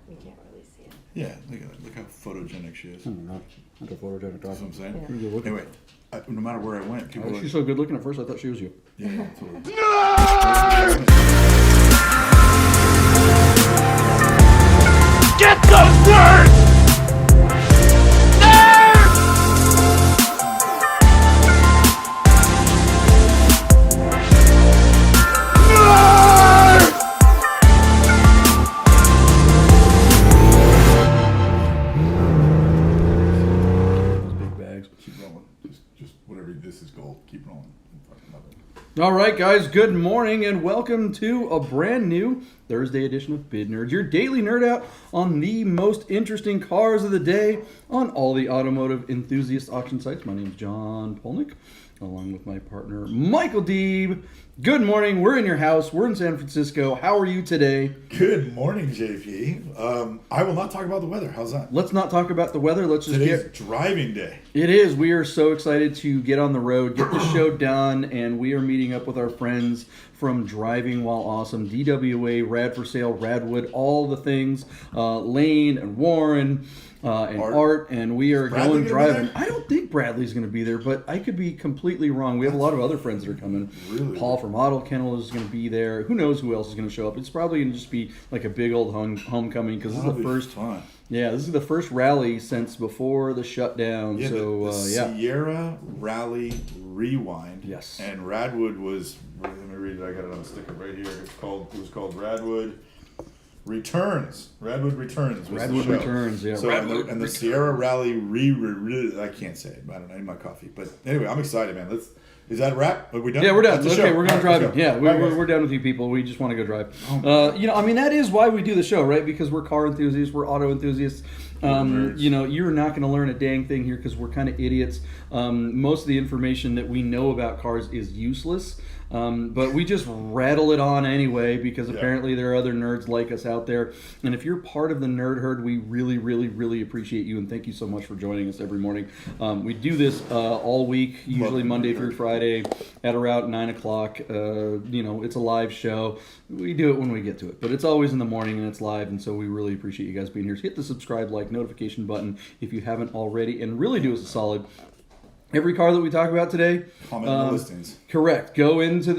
You can't really see it. Yeah, look how photogenic she is. Not a photogenic That's what I'm saying. Yeah. Pretty good looking. Anyway, no matter where I went, people were She's so good looking at first, I thought she was you. yeah, totally. Get the word! Big bags. Keep rolling. Just whatever this is gold. Keep rolling. All right, guys, good morning and welcome to a brand new Thursday edition of Bid Nerds, your daily nerd out on the most interesting cars of the day on all the automotive enthusiast auction sites. My name is John Polnick, along with my partner Michael Deeb. Good morning. We're in your house. We're in San Francisco. How are you today? Good morning, JP. I will not talk about the weather. How's that? Let's not talk about the weather. Let's just Today's get... driving day. It is. We are so excited to get on the road, get the show done, and we are meeting up with our friends from Driving While Awesome, DWA, Rad for Sale, Radwood, all the things, Lane and Warren and Art, and we are Bradley going driving. there? I don't think Bradley's going to be there, but I could be completely wrong. We have a lot of other friends that are coming. Really? Paul from Auto Kennel is going to be there. Who knows who else is going to show up? It's probably going to just be like a big old homecoming because this is the first. Fun. Yeah, this is the first rally since before the shutdown. Yeah, so the yeah. Sierra Rally Rewind. Yes. And Radwood was. Let me read it. I got it on a sticker right here. It was called Radwood Returns. Radwood Returns. Was Radwood the show. Returns. Yeah. So Radwood and the Sierra Rally I can't say it. I don't know. I need my coffee. But anyway, I'm excited, man. Is that a wrap? Are we done? Yeah, we're done. That's the Okay, show. we're going to All right, drive. let's go. Yeah, All right, we're done with you people. We just want to go drive. Oh, I mean, that is why we do the show, right? Because we're car enthusiasts, we're auto enthusiasts. nerds. You're not going to learn a dang thing here because we're kind of idiots. Most of the information that we know about cars is useless. But we just rattle it on anyway because apparently there are other nerds like us out there. And if you're part of the nerd herd, we really, really, really appreciate you and thank you so much for joining us every morning. We do this all week, usually Monday through Friday at around 9 o'clock. It's a live show. We do it when we get to it, but it's always in the morning and it's live, and so we really appreciate you guys being here. So hit the subscribe, like, notification button if you haven't already, and really do us a solid. Every car that we talk about today, Comment on the listings. correct. Go to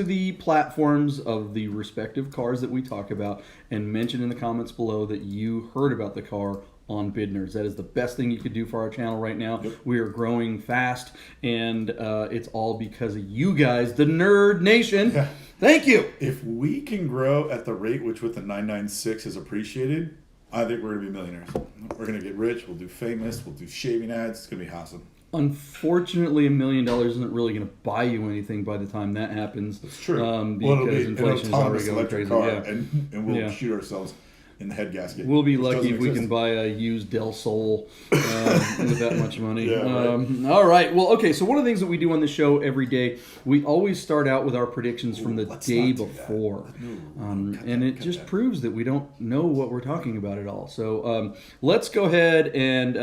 the platforms of the respective cars that we talk about and mention in the comments below that you heard about the car on Bid Nerds. That is the best thing you could do for our channel right now. Yep. We are growing fast, and it's all because of you guys, the Nerd Nation. Yeah. Thank you. If we can grow at the rate which with the 996 is appreciated, I think we're going to be millionaires. We're going to get rich. We'll do famous. We'll do shaving ads. It's going to be awesome. Unfortunately, $1 million isn't really going to buy you anything by the time that happens. It's true. Because inflation is already going crazy. Car, Yeah. and we'll Yeah. shoot ourselves in the head gasket. We'll be which lucky doesn't if we exist. can buy a used Del Sol with that much money. Yeah, right. All right. Well, okay. So one of the things that we do on the show every day, we always start out with our predictions from the let's day not do that. before. Cut And it just proves that we don't know what we're talking about at all. So let's go ahead and,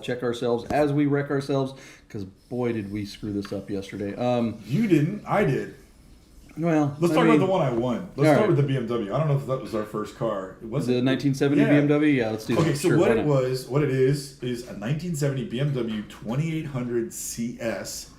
check ourselves as we wreck ourselves. Because boy, did we screw this up yesterday. You didn't. I did. Well, Let's I talk mean, about the one I won. Let's all start right. with the BMW. I don't know if that was our first car. It was the 1970 Yeah. BMW. Yeah, let's do that. Okay, so Sure, what why it not? was, what it is a 1970 BMW 2800 CS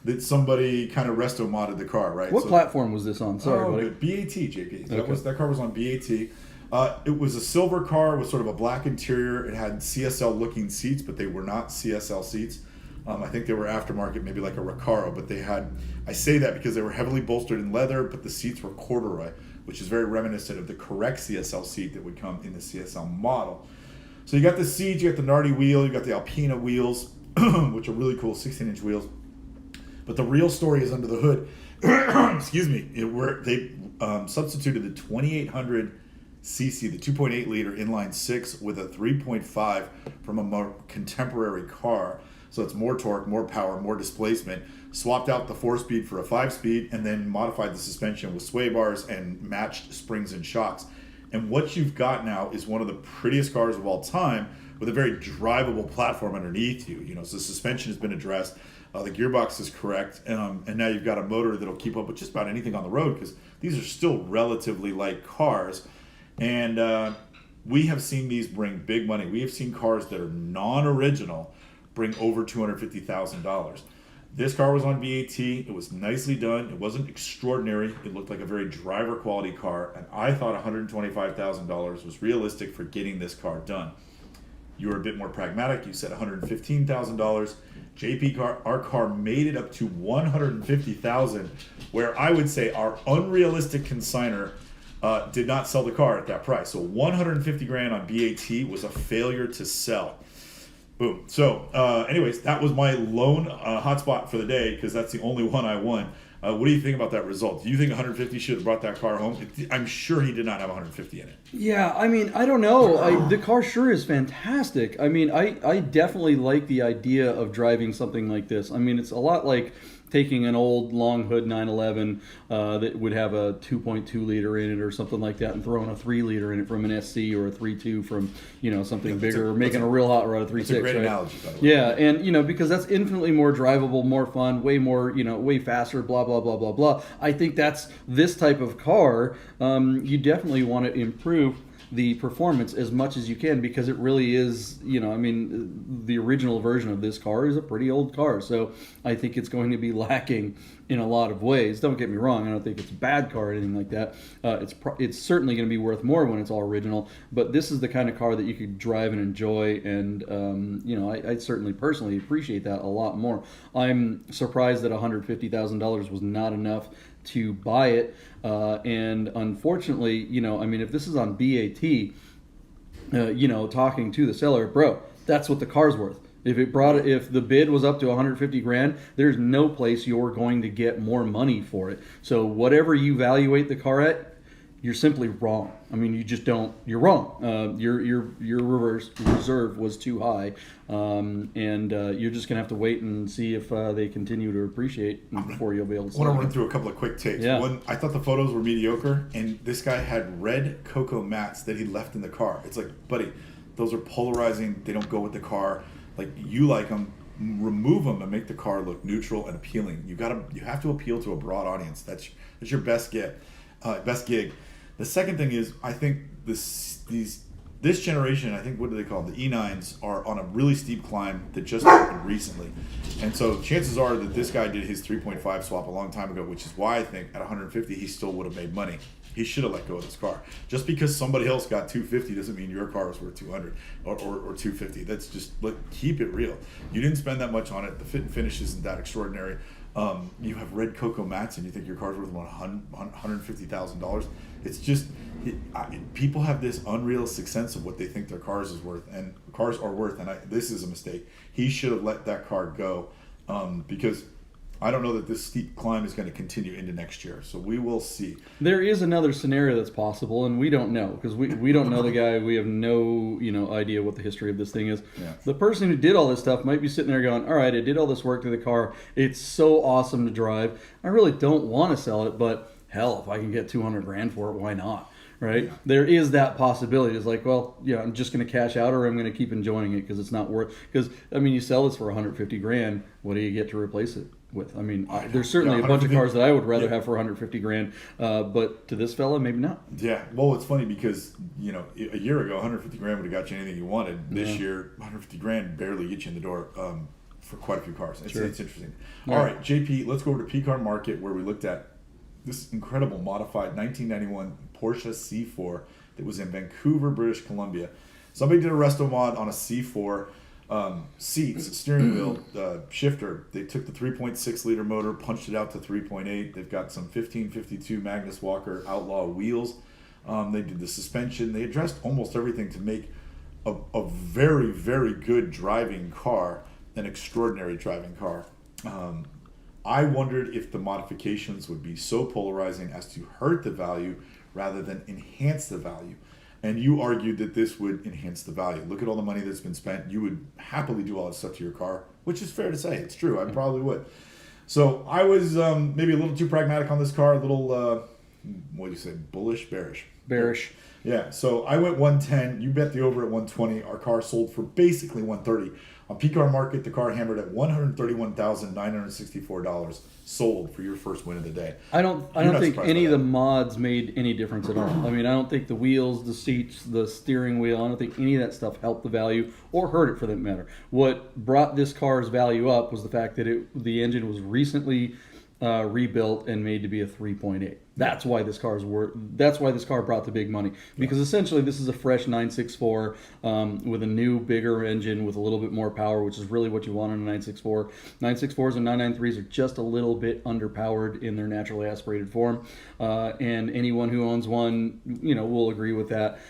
that somebody kind of resto modded the car, right? What platform was this on? Sorry, buddy. good. BAT, JP. Okay. That car was on BAT. It was a silver car with sort of a black interior. It had CSL looking seats, but they were not CSL seats. I think they were aftermarket, maybe like a Recaro, but they had, I say that because they were heavily bolstered in leather, but the seats were corduroy, which is very reminiscent of the correct CSL seat that would come in the CSL model. So you got the seats, you got the Nardi wheel, you got the Alpina wheels, which are really cool, 16-inch wheels. But the real story is under the hood. Excuse me. They substituted the 2800 cc, the 2.8 liter inline six, with a 3.5 from a more contemporary car. So it's more torque, more power, more displacement. Swapped out the 4-speed for a 5-speed, and then modified the suspension with sway bars and matched springs and shocks. And what you've got now is one of the prettiest cars of all time, with a very drivable platform underneath you. You know, so the suspension has been addressed. The gearbox is correct, and now you've got a motor that'll keep up with just about anything on the road, because these are still relatively light cars. And we have seen these bring big money. We have seen cars that are non-original bring over $250,000. This car was on BAT. It was nicely done. It wasn't extraordinary. It looked like a very driver quality car, and I thought $125,000 was realistic for getting this car done. You were a bit more pragmatic. You said $115,000. JP car, our car made it up to $150,000, where I would say our unrealistic consignor did not sell the car at that price. So $150,000 on BAT was a failure to sell. Boom. So, anyways, that was my lone hotspot for the day because that's the only one I won. What do you think about that result? Do you think 150 should have brought that car home? I'm sure he did not have 150 in it. Yeah, I mean, I don't know. The car sure is fantastic. I mean, I definitely like the idea of driving something like this. I mean, it's a lot like taking an old long hood 911 that would have a 2.2 liter in it or something like that and throwing a 3 liter in it from an SC or a 3.2 from, something bigger, or making a real hot rod, a 3.6. That's a great right? analogy, by the way. Yeah, and, because that's infinitely more drivable, more fun, way more, way faster, blah, blah, blah, blah, blah. I think that's this type of car. You definitely want to improve the performance as much as you can because it really is, the original version of this car is a pretty old car. So I think it's going to be lacking in a lot of ways. Don't get me wrong. I don't think it's a bad car or anything like that. It's certainly going to be worth more when it's all original. But this is the kind of car that you could drive and enjoy. And, I certainly personally appreciate that a lot more. I'm surprised that $150,000 was not enough to buy it, and unfortunately, if this is on BAT, talking to the seller, bro, that's what the car's worth. If the bid was up to $150,000, there's no place you're going to get more money for it. So whatever you evaluate the car at, you're simply wrong. I mean, you just don't. You're wrong. Your reserve was too high, and you're just gonna have to wait and see if they continue to appreciate before you'll be able to. I want to run through a couple of quick takes. Yeah. One, I thought the photos were mediocre, and this guy had red cocoa mats that he left in the car. It's like, buddy, those are polarizing. They don't go with the car. Like, you like them. Remove them and make the car look neutral and appealing. You have to appeal to a broad audience. That's your best gig. The second thing is, I think this generation, I think, what do they call them? The E9s are on a really steep climb that just happened recently. And so chances are that this guy did his 3.5 swap a long time ago, which is why I think at 150 he still would have made money. He should have let go of this car. Just because somebody else got 250 doesn't mean your car was worth 200 or 250. That's just, keep it real. You didn't spend that much on it. The fit and finish isn't that extraordinary. You have red cocoa mats and you think your car's worth $150,000. It's just, people have this unrealistic sense of what they think their cars are worth, and this is a mistake. He should have let that car go, because I don't know that this steep climb is going to continue into next year. So we will see. There is another scenario that's possible, and we don't know because we don't know the guy. We have no idea what the history of this thing is. Yeah. The person who did all this stuff might be sitting there going, all right, I did all this work to the car. It's so awesome to drive. I really don't want to sell it, but hell, if I can get $200,000 for it, why not? Right? Yeah. There is that possibility. It's like, well, I'm just going to cash out, or I'm going to keep enjoying it because it's not worth. Because you sell this for $150,000. What do you get to replace it with? There's certainly a bunch of cars that I would rather have for $150,000, but to this fella, maybe not. Yeah. Well, it's funny because a year ago, $150,000 would have got you anything you wanted. This year, $150,000 barely gets you in the door for quite a few cars. It's interesting. All right, JP, let's go over to P-Car Market where we looked at this incredible modified 1991 Porsche C4 that was in Vancouver, British Columbia. Somebody did a resto mod on a C4. Seats, steering wheel, shifter. They took the 3.6 liter motor, punched it out to 3.8. They've got some 1552 Magnus Walker Outlaw wheels. They did the suspension. They addressed almost everything to make a very, very good driving car, an extraordinary driving car. I wondered if the modifications would be so polarizing as to hurt the value rather than enhance the value. And you argued that this would enhance the value. Look at all the money that's been spent. You would happily do all that stuff to your car, which is fair to say. It's true. I probably would. So I was maybe a little too pragmatic on this car, a little what do you say, bullish, bearish? Bearish. Yeah, so I went 110. You bet the over at 120. Our car sold for basically 130. On PCAR Market, the car hammered at $131,964 sold for your first win of the day. I don't think any of the mods made any difference at all. I mean, I don't think the wheels, the seats, the steering wheel, I don't think any of that stuff helped the value or hurt it for that matter. What brought this car's value up was the fact that the engine was recently rebuilt and made to be a 3.8. That's why this car brought the big money, because essentially this is a fresh 964 with a new, bigger engine with a little bit more power, which is really what you want in a 964. 964s and 993s are just a little bit underpowered in their naturally aspirated form, and anyone who owns one, will agree with that.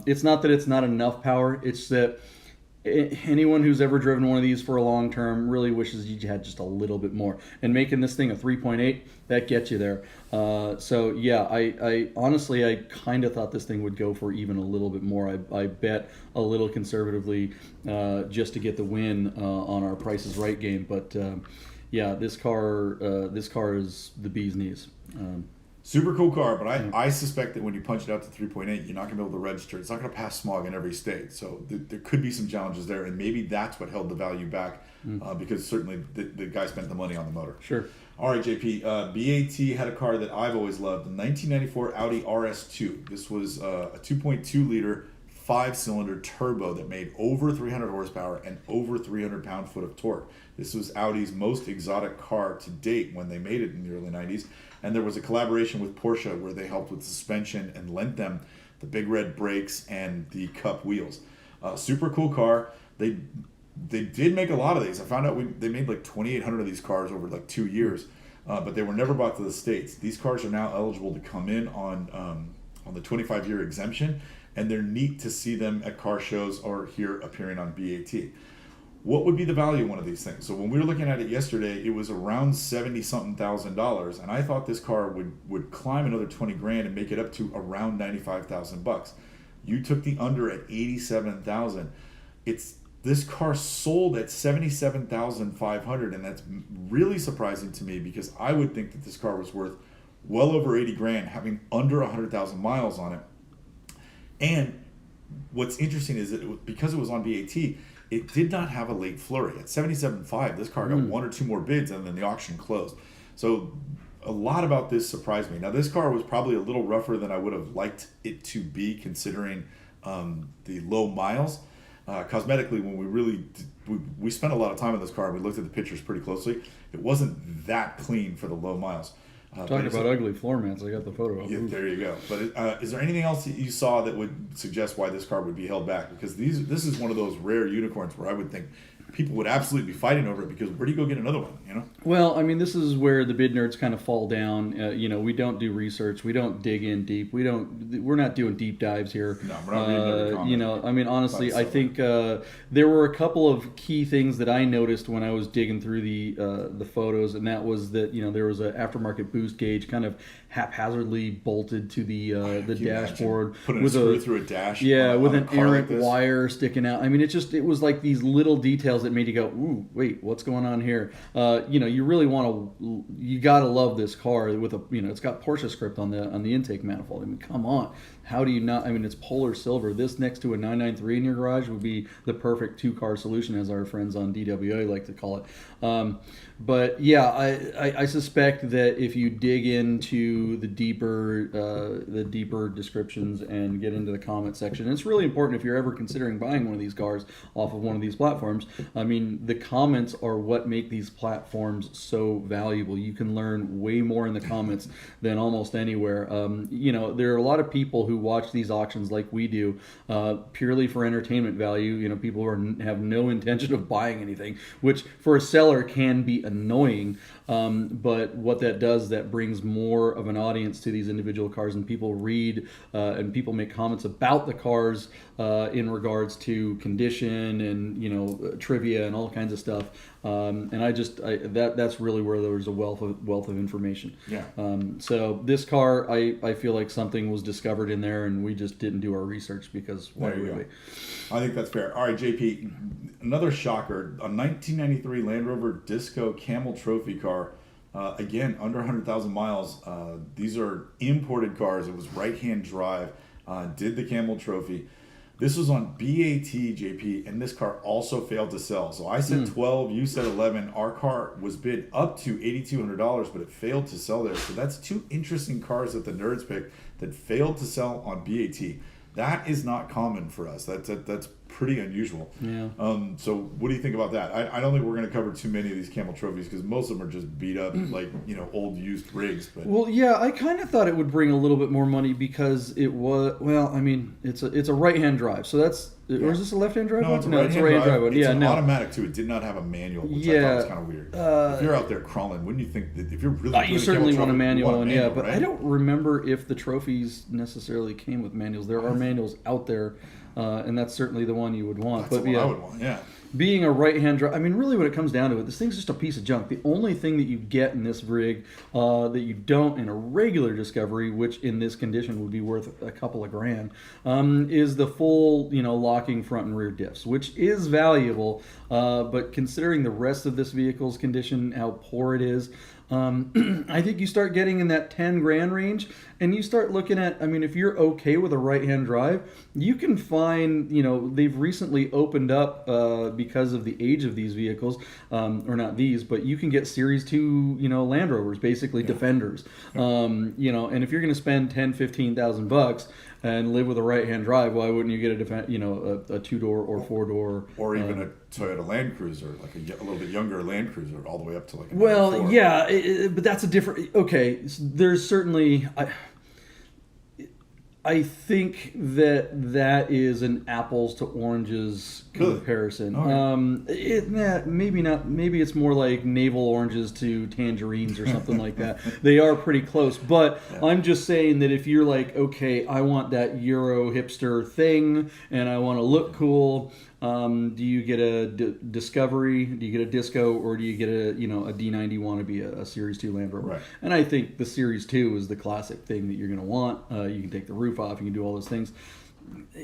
It's not that it's not enough power; it's that anyone who's ever driven one of these for a long term really wishes you had just a little bit more. And making this thing a 3.8, that gets you there. So yeah, I honestly, I kind of thought this thing would go for even a little bit more. I bet a little conservatively just to get the win on our Price is Right game. But yeah, this car is the bee's knees. Super cool car, but I suspect that when you punch it out to 3.8, you're not going to be able to register. It's not going to pass smog in every state. So there could be some challenges there, and maybe that's what held the value back because certainly the guy spent the money on the motor. Sure. All right, JP. BAT had a car that I've always loved, the 1994 Audi RS2. This was a 2.2-liter 5-cylinder turbo that made over 300 horsepower and over 300 pound-foot of torque. This was Audi's most exotic car to date when they made it in the early 90s. And there was a collaboration with Porsche where they helped with suspension and lent them the big red brakes and the cup wheels. Super cool car. They did make a lot of these. I found out they made like 2,800 of these cars over like 2 years, but they were never brought to the States. These cars are now eligible to come in on the 25-year exemption, and they're neat to see them at car shows or here appearing on BAT. What would be the value of one of these things? So when we were looking at it yesterday, it was around $70-something thousand, and I thought this car would climb another 20 grand and make it up to around $95,000. You took the under at 87,000. This car sold at 77,500, and that's really surprising to me because I would think that this car was worth well over 80 grand, having under 100,000 miles on it. And what's interesting is that because it was on BAT, it did not have a late flurry. At 77.5, this car got one or two more bids, and then the auction closed. So a lot about this surprised me. Now, this car was probably a little rougher than I would have liked it to be, considering the low miles. Cosmetically, when we spent a lot of time on this car, and we looked at the pictures pretty closely. It wasn't that clean for the low miles. Talking about ugly floor mats, I got the photo of. Yeah, there you go. But is there anything else that you saw that would suggest why this car would be held back? Because this is one of those rare unicorns where I would think people would absolutely be fighting over it, because where do you go get another one, Well, I mean, this is where the bid nerds kind of fall down. We don't do research. We don't dig in deep. We're not doing deep dives here. No, we're not reading every comment. I mean, honestly, I think there were a couple of key things that I noticed when I was digging through the photos, and that was that, there was an aftermarket boost gauge kind of haphazardly bolted to the dashboard. Putting a screw through a dash. Yeah, with an errant wire sticking out. I mean, it was like these little details that made you go, ooh, wait, what's going on here? You really you gotta love this car with it's got Porsche script on the intake manifold. I mean, come on. How do you not? I mean, it's polar silver. This next to a 993 in your garage would be the perfect two-car solution, as our friends on DWA like to call it. But yeah, I suspect that if you dig into the deeper descriptions and get into the comment section, and it's really important if you're ever considering buying one of these cars off of one of these platforms. I mean, the comments are what make these platforms so valuable. You can learn way more in the comments than almost anywhere. There are a lot of people who watch these auctions like we do purely for entertainment value. People who have no intention of buying anything, which for a seller can be annoying. But what that does, that brings more of an audience to these individual cars, and people read and people make comments about the cars in regards to condition and trivia and all kinds of stuff. And that's really where there was a wealth of information. Yeah. So this car, I feel like something was discovered in there, and we just didn't do our research, because why would we? I think that's fair. All right, JP, another shocker: a 1993 Land Rover Disco Camel Trophy car Again, under 100,000 miles. These are imported cars. It was right-hand drive. Did the Camel Trophy. This was on BAT, JP, and this car also failed to sell. So I said 12, you said 11. Our car was bid up to $8,200, but it failed to sell there. So that's two interesting cars that the nerds picked that failed to sell on BAT. That is not common for us. That's pretty unusual. Yeah. So what do you think about that? I don't think we're going to cover too many of these Camel Trophies because most of them are just beat up, like, old used rigs. But well, yeah, I kind of thought it would bring a little bit more money because it was. Well, I mean, it's a right-hand drive, so that's. Yeah. Or is this a left-hand drive? No, it's a right-hand drive. It's an automatic too. It did not have a manual, which I thought was kind of weird. If you're out there crawling, wouldn't you think that if you're really good you certainly want a manual one, yeah. But right? I don't remember if the trophies necessarily came with manuals. There are manuals out there, and that's certainly the one you would want. That's the one I would want, yeah. Being a right-hand drive, I mean, really, when it comes down to it, this thing's just a piece of junk. The only thing that you get in this rig that you don't in a regular Discovery, which in this condition would be worth a couple of grand, is the full, locking front and rear diffs, which is valuable. But considering the rest of this vehicle's condition, how poor it is, I think you start getting in that 10 grand range, and you start looking at, I mean, if you're okay with a right-hand drive, you can find, they've recently opened up because of the age of these vehicles, or not these, but you can get Series 2, Land Rovers, basically Defenders, and if you're going to spend $10,000-$15,000 and live with a right-hand drive, why wouldn't you get a two-door or four-door, or even a Toyota Land Cruiser, like a little bit younger Land Cruiser, all the way up to like a well, yeah, but that's a different. Okay, there's certainly. I think that is an apples to oranges comparison. Okay. Maybe not. Maybe it's more like navel oranges to tangerines or something like that. They are pretty close, but I'm just saying that if you're like, okay, I want that Euro hipster thing, and I want to look cool. Do you get a Discovery? Do you get a Disco, or do you get a D90 wannabe, a Series 2 Land Rover? Right. And I think the Series 2 is the classic thing that you're going to want. You can take the roof off. You can do all those things.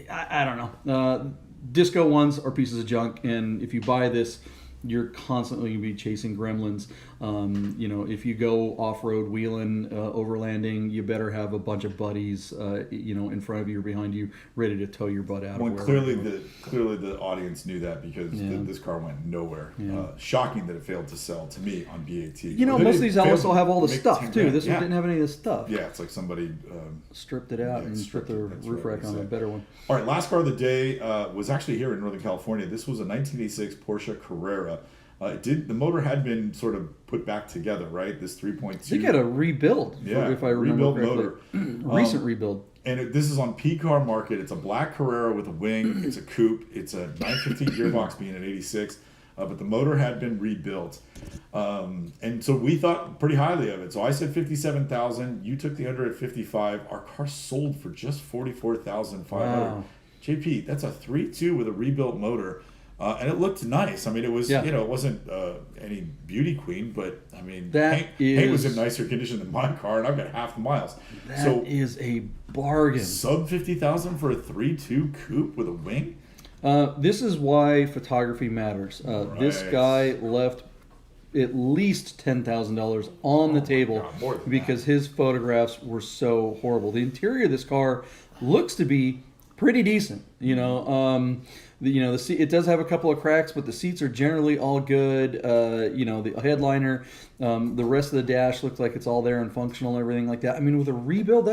I don't know. Disco ones are pieces of junk, and if you buy this, you're constantly going to be chasing gremlins. If you go off-road wheeling, overlanding, you better have a bunch of buddies, in front of you or behind you, ready to tow your butt out. Well, clearly the audience knew that because this car went nowhere. Yeah. Shocking that it failed to sell to me on BAT. Most of these also have all the stuff too. This one didn't have any of this stuff. Yeah, it's like somebody stripped it out and stripped the roof rack on a better one. All right, last car of the day was actually here in Northern California. This was a 1986 Porsche Carrera. The motor had been sort of put back together, right? This 3.2. They got a rebuild, if I remember correctly. Motor. Recent rebuild. And this is on P-Car Market. It's a black Carrera with a wing. It's a coupe. It's a 915 gearbox being an 86. But the motor had been rebuilt. And so we thought pretty highly of it. So I said $57,000. You took the under at $55,000. Our car sold for just $44,500. Wow. JP, that's a 3.2 with a rebuilt motor. And it looked nice. I mean, it was, it wasn't any beauty queen, but I mean, paint was in nicer condition than my car, and I've got half the miles. That is a bargain. Sub $50,000 for a 3.2 coupe with a wing. This is why photography matters. Right. This guy left at least $10,000 on the table because his photographs were so horrible. The interior of this car looks to be pretty decent, the seat, it does have a couple of cracks, but the seats are generally all good. The headliner, the rest of the dash looks like it's all there and functional and everything like that. I mean, with a rebuild,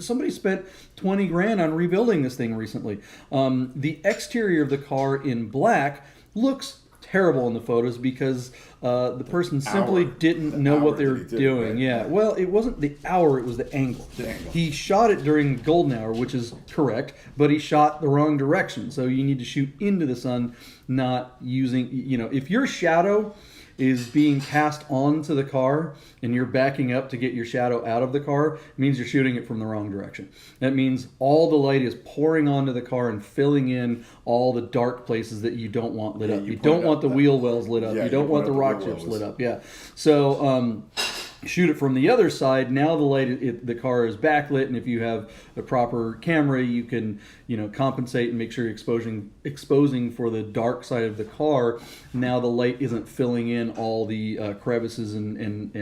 somebody spent $20 grand on rebuilding this thing recently. The exterior of the car in black looks terrible in the photos because the person simply didn't know what they were doing. Right? Yeah, well, it wasn't the hour, it was the angle. He shot it during golden hour, which is correct, but he shot the wrong direction. So you need to shoot into the sun, not using, if your shadow is being cast onto the car and you're backing up to get your shadow out of the car, it means you're shooting it from the wrong direction. That means all the light is pouring onto the car and filling in all the dark places that you don't want lit up. You don't want the wheel wells lit up. You don't want the rock chips lit up. Yeah. So shoot it from the other side. Now the car is backlit, and if you have a proper camera, you can compensate and make sure you're exposing for the dark side of the car. Now the light isn't filling in all the crevices and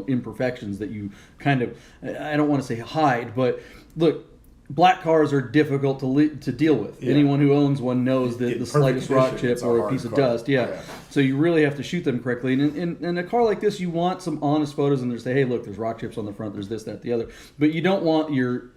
imperfections that you kind of, I don't want to say hide, but look. Black cars are difficult to deal with. Yeah. Anyone who owns one knows that the slightest rock chip or a piece of dust. Yeah. So you really have to shoot them correctly. And in a car like this, you want some honest photos, and they say, hey, look, there's rock chips on the front, there's this, that, the other. But you don't want you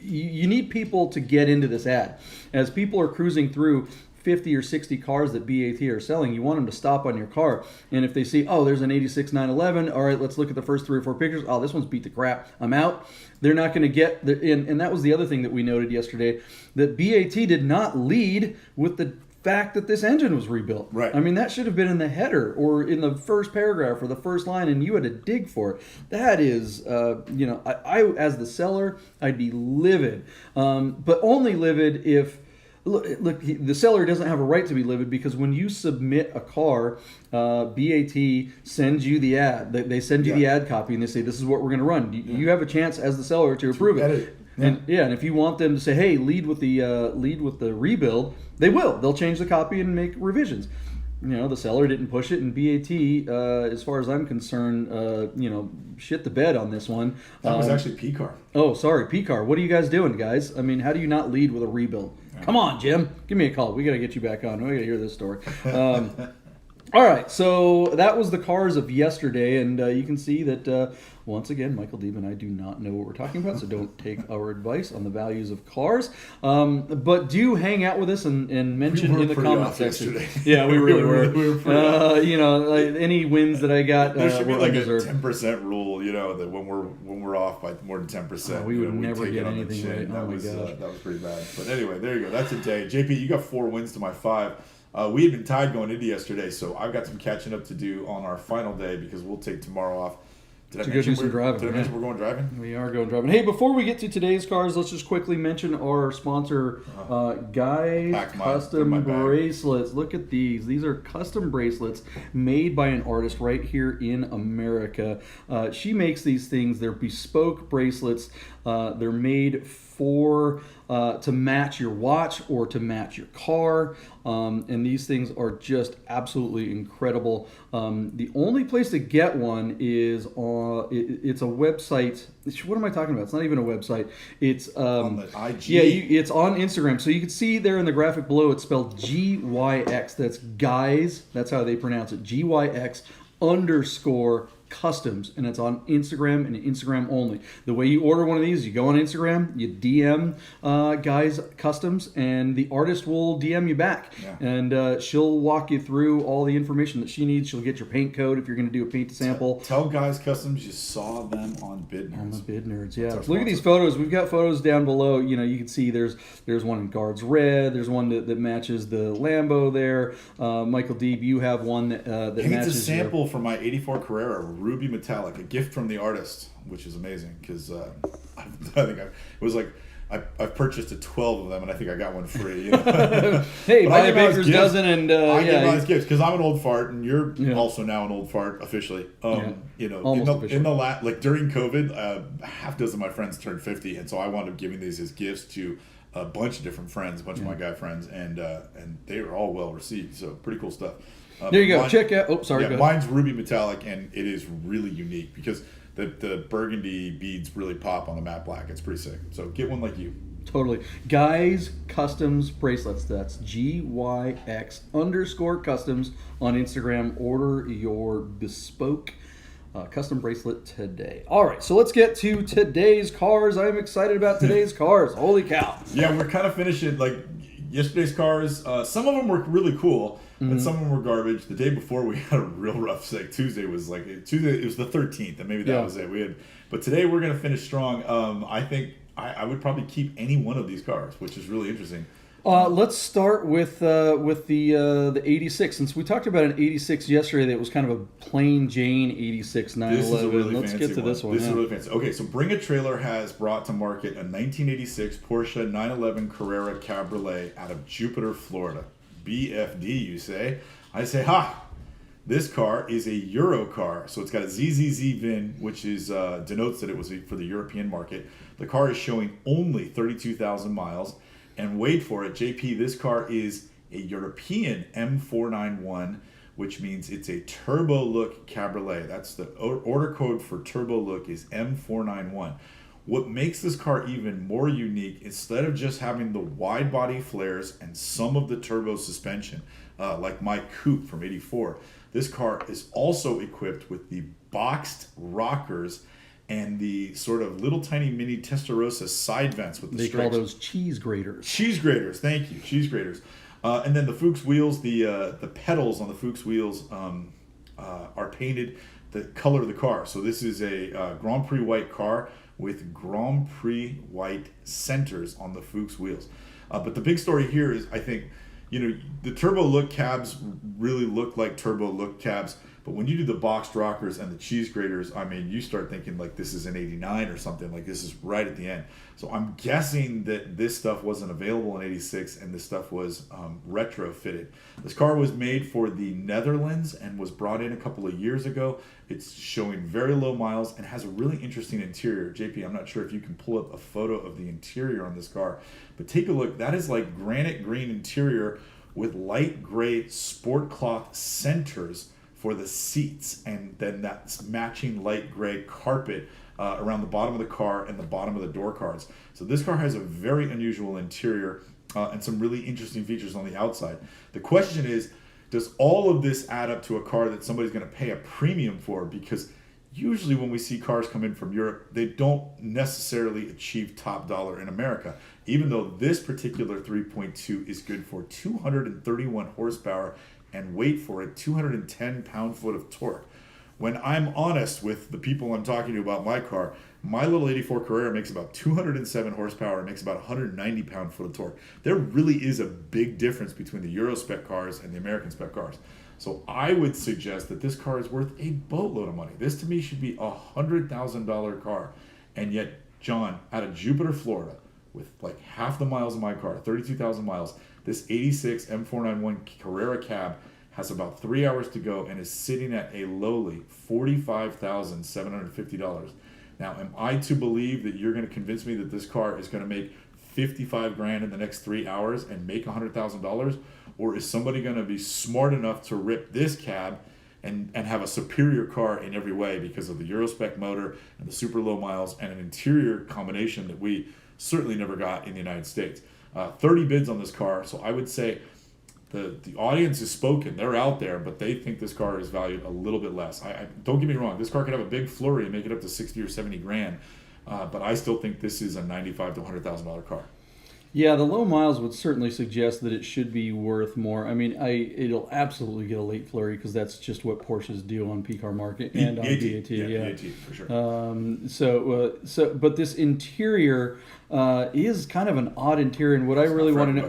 need people to get into this ad. As people are cruising through 50 or 60 cars that BAT are selling, you want them to stop on your car. And if they see, oh, there's an 86 911, all right, let's look at the first 3 or 4 pictures. Oh, this one's beat the crap. I'm out. They're not going to get, and that was the other thing that we noted yesterday, that BAT did not lead with the fact that this engine was rebuilt. Right. I mean, that should have been in the header or in the first paragraph or the first line, and you had to dig for it. That is, I as the seller, I'd be livid. But only livid if, Look, the seller doesn't have a right to be livid, because when you submit a car, BAT sends you the ad. They send you the ad copy, and they say, this is what we're going to run. You have a chance as the seller to approve it. And if you want them to say, hey, lead with the rebuild, they will. They'll change the copy and make revisions. The seller didn't push it, and BAT, as far as I'm concerned, shit the bed on this one. That was actually P-Car. Oh, sorry, P-Car. What are you guys doing, guys? I mean, how do you not lead with a rebuild? Come on, Jim. Give me a call. We got to get you back on. We got to hear this story. All right, so that was the cars of yesterday, and you can see that, once again, Michael Deeb and I do not know what we're talking about, so don't take our advice on the values of cars. But do hang out with us and mention in the comment section. Yesterday. Yeah, we really were. We were any wins that I got there should be like undeserved. a 10% rule, that when we're off by more than 10%, we would never get anything right. That was pretty bad. But anyway, there you go. That's a day. JP, you got 4 wins to my 5. We had been tied going into yesterday, so I've got some catching up to do on our final day, because we'll take tomorrow off. Did I mention we're going driving? We are going driving. Hey, before we get to today's cars, let's just quickly mention our sponsor, Guys Custom Bracelets. Look at these. These are custom bracelets made by an artist right here in America. She makes these things. They're bespoke bracelets. They're made to match your watch or to match your car, and these things are just absolutely incredible. The only place to get one is it's a website. What am I talking about? It's not even a website. It's on the IG. Yeah, it's on Instagram. So you can see there in the graphic below, it's spelled GYX. That's guys. That's how they pronounce it. GYX _ customs, and it's on Instagram and Instagram only. The way you order one of these, you go on Instagram, you DM Guys Customs, and the artist will DM you back. Yeah. And she'll walk you through all the information that she needs. She'll get your paint code if you're going to do a paint sample. Tell Guys Customs you saw them on Bid Nerds. On the Bid Nerds, yeah. Look at these photos. We've got photos down below. You can see there's one in Guards Red. There's one that matches the Lambo there. Michael Deeb, you have one that matches. It's a sample from my '84 Carrera, Ruby Metallic, a gift from the artist, which is amazing, because I think I've purchased 12 of them, and I think I got one free. Hey, buy a baker's dozen, and I give out as gifts, because I'm an old fart, and you're also now an old fart officially. Almost officially. In the during COVID, half dozen of my friends turned 50, and so I wound up giving these as gifts to a bunch of different friends, a bunch of my guy friends, and they were all well received. So pretty cool stuff. There you go. Check out. Oh, sorry. Yeah, mine's Ruby Metallic, and it is really unique because the burgundy beads really pop on the matte black. It's pretty sick. So get one like you. Totally. Guys Customs Bracelets. That's GYX _ customs on Instagram. Order your bespoke custom bracelet today. All right, so let's get to today's cars. I'm excited about today's cars. Holy cow. Yeah, we're kind of finishing like yesterday's cars. Some of them were really cool, and some of them were garbage. The day before, we had a real rough set. Tuesday it was the 13th, and maybe that was it. But today we're going to finish strong. I think I would probably keep any one of these cars, which is really interesting. Let's start with the 86. Since we talked about an 86 yesterday that was kind of a plain Jane 86 911. Let's get to this one. This is really fancy. Okay, so Bring a Trailer has brought to market a 1986 Porsche 911 Carrera Cabriolet out of Jupiter, Florida. BFD, you say? I say, ha! This car is a Euro car, so it's got a ZZZ VIN, which is denotes that it was for the European market. The car is showing only 32,000 miles, and wait for it, JP, this car is a European M491, which means it's a turbo look cabriolet. That's the order code for turbo look is M491. What makes this car even more unique, instead of just having the wide body flares and some of the turbo suspension, like my coupe from '84, this car is also equipped with the boxed rockers and the sort of little tiny mini Testarossa side vents with the They stripes. call those cheese graters. Cheese graters, thank you, cheese graters. And then the Fuchs wheels, the pedals on the Fuchs wheels are painted the color of the car. So this is a Grand Prix white car with Grand Prix white centers on the Fuchs wheels. But the big story here is, I think, the turbo look cabs really look like turbo look cabs, but when you do the boxed rockers and the cheese graters, I mean, you start thinking like this is an '89 or something, like this is right at the end. So I'm guessing that this stuff wasn't available in '86 and this stuff was retrofitted. This car was made for the Netherlands and was brought in a couple of years ago. It's showing very low miles and has a really interesting interior. JP, I'm not sure if you can pull up a photo of the interior on this car, but take a look. That is like granite green interior with light gray sport cloth centers for the seats, and then that's matching light gray carpet around the bottom of the car and the bottom of the door cards. So this car has a very unusual interior and some really interesting features on the outside. The question is, does all of this add up to a car that somebody's going to pay a premium for? Because usually when we see cars come in from Europe, they don't necessarily achieve top dollar in America, even though this particular 3.2 is good for 231 horsepower and wait for it, 210 pound-foot of torque. When I'm honest with the people I'm talking to about my car, my little 84 Carrera makes about 207 horsepower and makes about 190 pound-foot of torque. There really is a big difference between the Euro spec cars and the American spec cars. So I would suggest that this car is worth a boatload of money. This to me should be a $100,000 car. And yet, John, out of Jupiter, Florida, with like half the miles of my car, 32,000 miles, this 86 M491 Carrera cab has about 3 hours to go and is sitting at a lowly $45,750. Now, am I to believe that you're going to convince me that this car is going to make 55 grand in the next 3 hours and make $100,000? Or is somebody going to be smart enough to rip this cab and have a superior car in every way because of the Euro spec motor and the super low miles and an interior combination that we certainly never got in the United States? 30 bids on this car, so I would say the audience is spoken. They're out there, but they think this car is valued a little bit less. I don't get me wrong, this car could have a big flurry and make it up to 60 or 70 grand, but I still think this is a $95,000 to $100,000 car. Yeah, the low miles would certainly suggest that it should be worth more. I mean, it'll absolutely get a late flurry because that's just what Porsches do on P-Car Market and on BAT. Yeah, BAT for sure. But this interior is kind of an odd interior, and what I really want to know,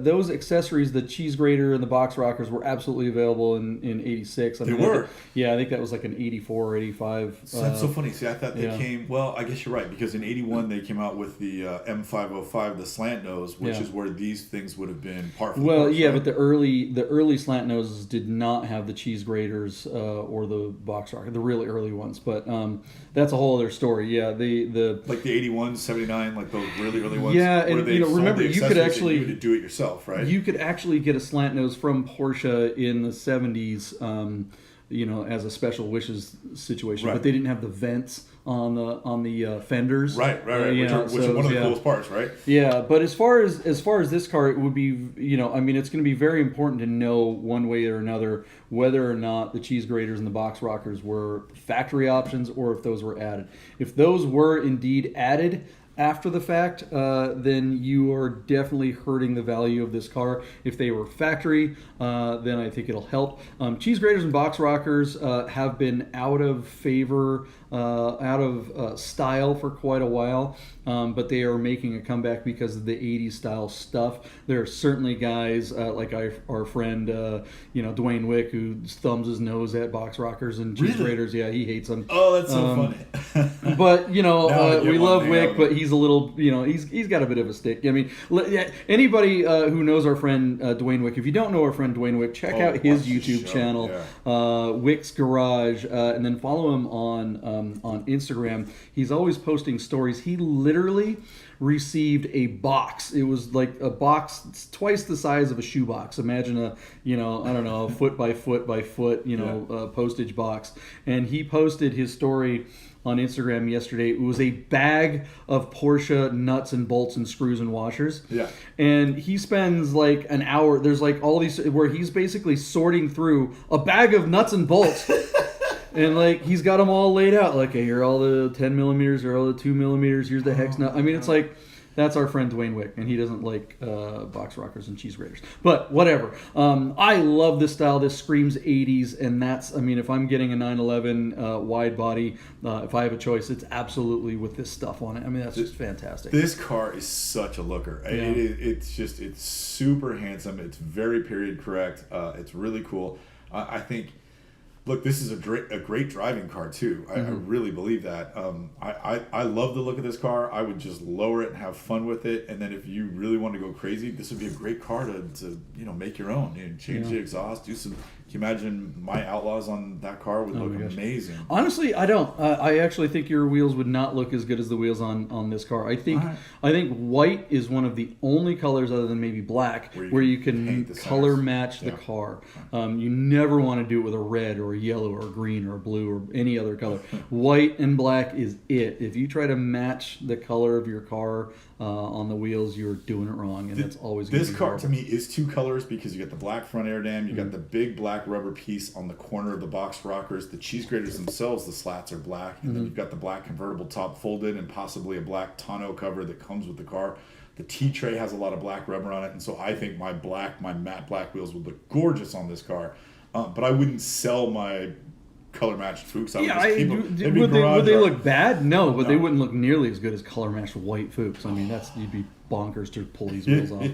those accessories, the cheese grater and the box rockers, were absolutely available in '86. They were. I think that was like an '84 or '85. So that's so funny. See, I thought they came. Well, I guess you're right, because in '81 they came out with the M505, the slant nose, which is where these things would have been par for the course, right? But the early slant noses did not have the cheese graters or the box rocker, the really early ones. But that's a whole other story. Yeah, the like the '81, '79, like those really early ones. Yeah, and remember, you could actually do it yourself, right? You could actually get a slant nose from Porsche in the '70s. As a special wishes situation, but they didn't have the vents on the fenders. Right. Which are one of the coolest parts, right? Yeah, but as far as this car, it would be, it's going to be very important to know one way or another whether or not the cheese graters and the box rockers were factory options or if those were added. If those were indeed added after the fact, then you are definitely hurting the value of this car. If they were factory, then I think it'll help. Cheese graters and box rockers have been out of favor out of style for quite a while, but they are making a comeback because of the 80s style stuff. There are certainly guys like our friend, Dwayne Wick, who thumbs his nose at box rockers and cheese grater's. Yeah, he hates them. Oh, that's so funny. But we love Wick, but he's a little, he's got a bit of a stick. I mean, anybody who knows our friend Dwayne Wick, if you don't know our friend Dwayne Wick, check out his YouTube channel, Wick's Garage, and then follow him on Instagram. He's always posting stories. He literally received a box. It was like a box twice the size of a shoebox. Imagine a foot by foot by foot, postage box. And he posted his story on Instagram yesterday. It was a bag of Porsche nuts and bolts and screws and washers. Yeah. And he spends like an hour. There's like all these where he's basically sorting through a bag of nuts and bolts. And like he's got them all laid out. Like, here are all the 10 millimeters, or all the 2 millimeters. Here's the hex nut. I mean, it's like, that's our friend Dwayne Wick, and he doesn't like box rockers and cheese graters. But whatever. I love this style. This screams 80s, and if I'm getting a 911 wide body, if I have a choice, it's absolutely with this stuff on it. I mean, that's just fantastic. This car is such a looker. Yeah. It's super handsome. It's very period correct. It's really cool. I think. Look, this is a great driving car too. I really believe that. I love the look of this car. I would just lower it and have fun with it. And then if you really want to go crazy, this would be a great car to make your own. Change the exhaust, do some. Can you imagine my Outlaws on that car would look amazing? Honestly, I don't. I actually think your wheels would not look as good as the wheels on this car. I think white is one of the only colors other than maybe black where you can color match the car. You never want to do it with a red or a yellow or a green or a blue or any other color. White and black is it. If you try to match the color of your car on the wheels, you're doing it wrong, and that's always going to be this car horrible. To me is two colors because you got the black front air dam, you got the big black rubber piece on the corner of the box rockers. The cheese graters themselves, the slats are black, and then you've got the black convertible top folded and possibly a black tonneau cover that comes with the car. The T-tray has a lot of black rubber on it, and so I think my matte black wheels would look gorgeous on this car. But I wouldn't sell my color matched Fuchs. Would they look bad? No, but they wouldn't look nearly as good as color matched white Fuchs. I mean, you'd be bonkers to pull these wheels off.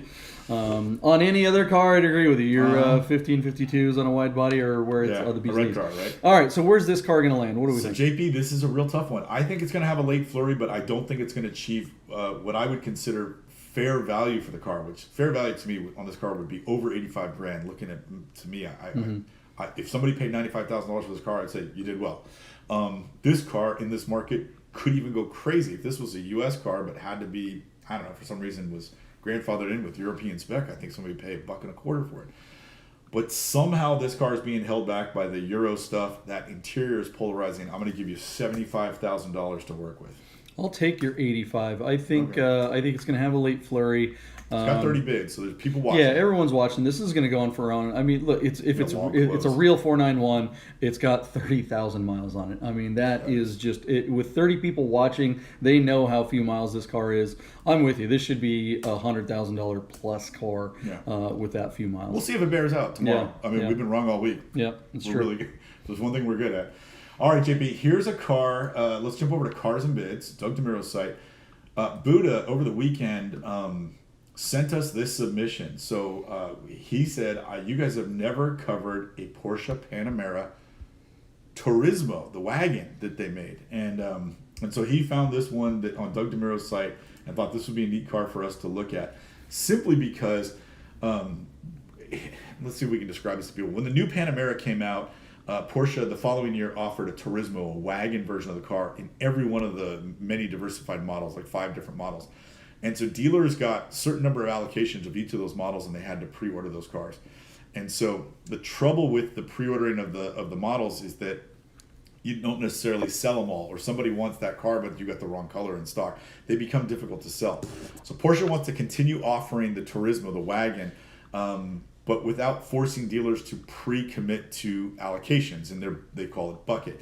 On any other car, I'd agree with you. Your 1552s on a wide body, or where it's the bees red car, right? All right, so where's this car going to land? What do we think? JP, this is a real tough one. I think it's going to have a late flurry, but I don't think it's going to achieve what I would consider fair value for the car. Which fair value to me on this car would be over $85,000. Looking at if somebody paid $95,000 for this car, I'd say you did well. This car in this market could even go crazy. If this was a U.S. car but had to be, I don't know, for some reason was grandfathered in with European spec, I think somebody would pay $1.25 for it. But somehow this car is being held back by the Euro stuff. That interior is polarizing. I'm going to give you $75,000 to work with. I'll take your 85. I think it's going to have a late flurry. It's got 30 bids, so there's people watching. Yeah, everyone's watching. This is going to go on for on. I mean, look, it's a real 491. It's got 30,000 miles on it. I mean, that is just it. With 30 people watching, they know how few miles this car is. I'm with you. This should be a $100,000 plus car with that few miles. We'll see if it bears out tomorrow. Yeah, we've been wrong all week. Yeah, it's true. Really good. There's one thing we're good at. All right, JP, here's a car. Let's jump over to Cars and Bids, Doug DeMuro's site. Buddha, over the weekend, sent us this submission. So he said, you guys have never covered a Porsche Panamera Tourismo, the wagon that they made. And so he found this one on Doug DeMuro's site and thought this would be a neat car for us to look at. Simply because, let's see if we can describe this to people. When the new Panamera came out, Porsche the following year offered a Tourismo, a wagon version of the car, in every one of the many diversified models, like 5 different models. And so dealers got a certain number of allocations of each of those models, and they had to pre-order those cars. And so the trouble with the pre-ordering of the models is that you don't necessarily sell them all, or somebody wants that car but you got the wrong color in stock. They become difficult to sell. So Porsche wants to continue offering the Tourismo, the wagon, but without forcing dealers to pre-commit to allocations, and they call it bucket.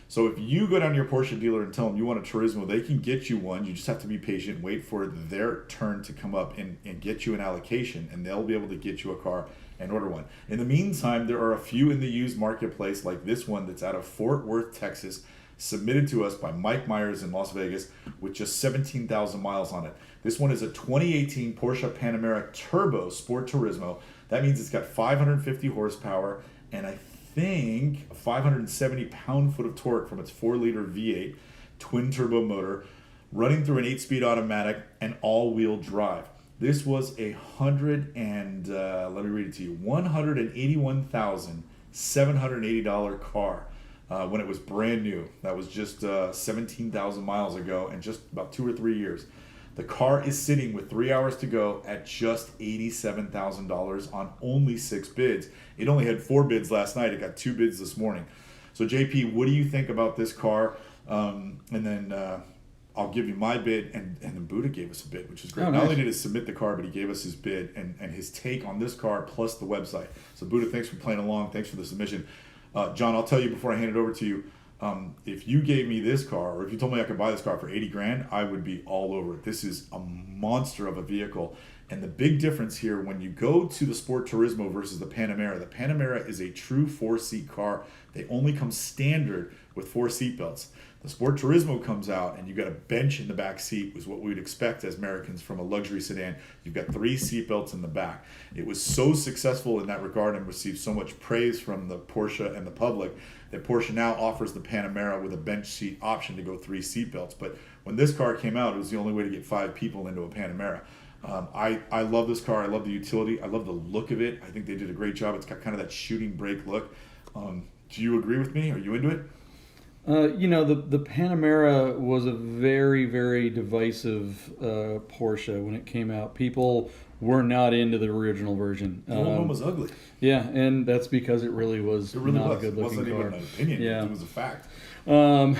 So if you go down to your Porsche dealer and tell them you want a Tourismo, they can get you one. You just have to be patient, wait for their turn to come up and get you an allocation, and they'll be able to get you a car and order one. In the meantime, there are a few in the used marketplace like this one that's out of Fort Worth, Texas. submitted to us by Mike Myers in Las Vegas with just 17,000 miles on it. This one is a 2018 Porsche Panamera Turbo Sport Turismo. That means it's got 550 horsepower and I think a 570 pound-foot of torque from its 4-liter V8 twin-turbo motor, running through an 8-speed automatic and all-wheel drive. This was $181,780 car when it was brand new. That was just 17,000 miles ago and just about 2 or 3 years. The car is sitting with 3 hours to go at just $87,000 on only 6 bids. It only had 4 bids last night. It got 2 bids this morning. So JP, what do you think about this car? And then I'll give you my bid, and then Buddha gave us a bid, which is great. Oh, nice. Not only did he submit the car, but he gave us his bid and his take on this car plus the website. So Buddha, thanks for playing along. Thanks for the submission. John, I'll tell you before I hand it over to you, if you gave me this car, or if you told me I could buy this car for 80 grand, I would be all over it. This is a monster of a vehicle. And the big difference here, when you go to the Sport Turismo versus the Panamera is a true 4-seat car. They only come standard with 4 seat belts. The Sport Turismo comes out and you've got a bench in the back seat, was what we would expect as Americans from a luxury sedan. You've got 3 seat belts in the back. It was so successful in that regard and received so much praise from the Porsche and the public that Porsche now offers the Panamera with a bench seat option to go 3 seat belts. But when this car came out, it was the only way to get 5 people into a Panamera. I love this car. I love the utility. I love the look of it. I think they did a great job. It's got kind of that shooting brake look. Do you agree with me? Are you into it? The Panamera was a very, very divisive Porsche when it came out. People were not into the original version. The old one was ugly. Yeah, and that's because it really was not a good looking car. It wasn't even an opinion. Yeah. It was a fact. But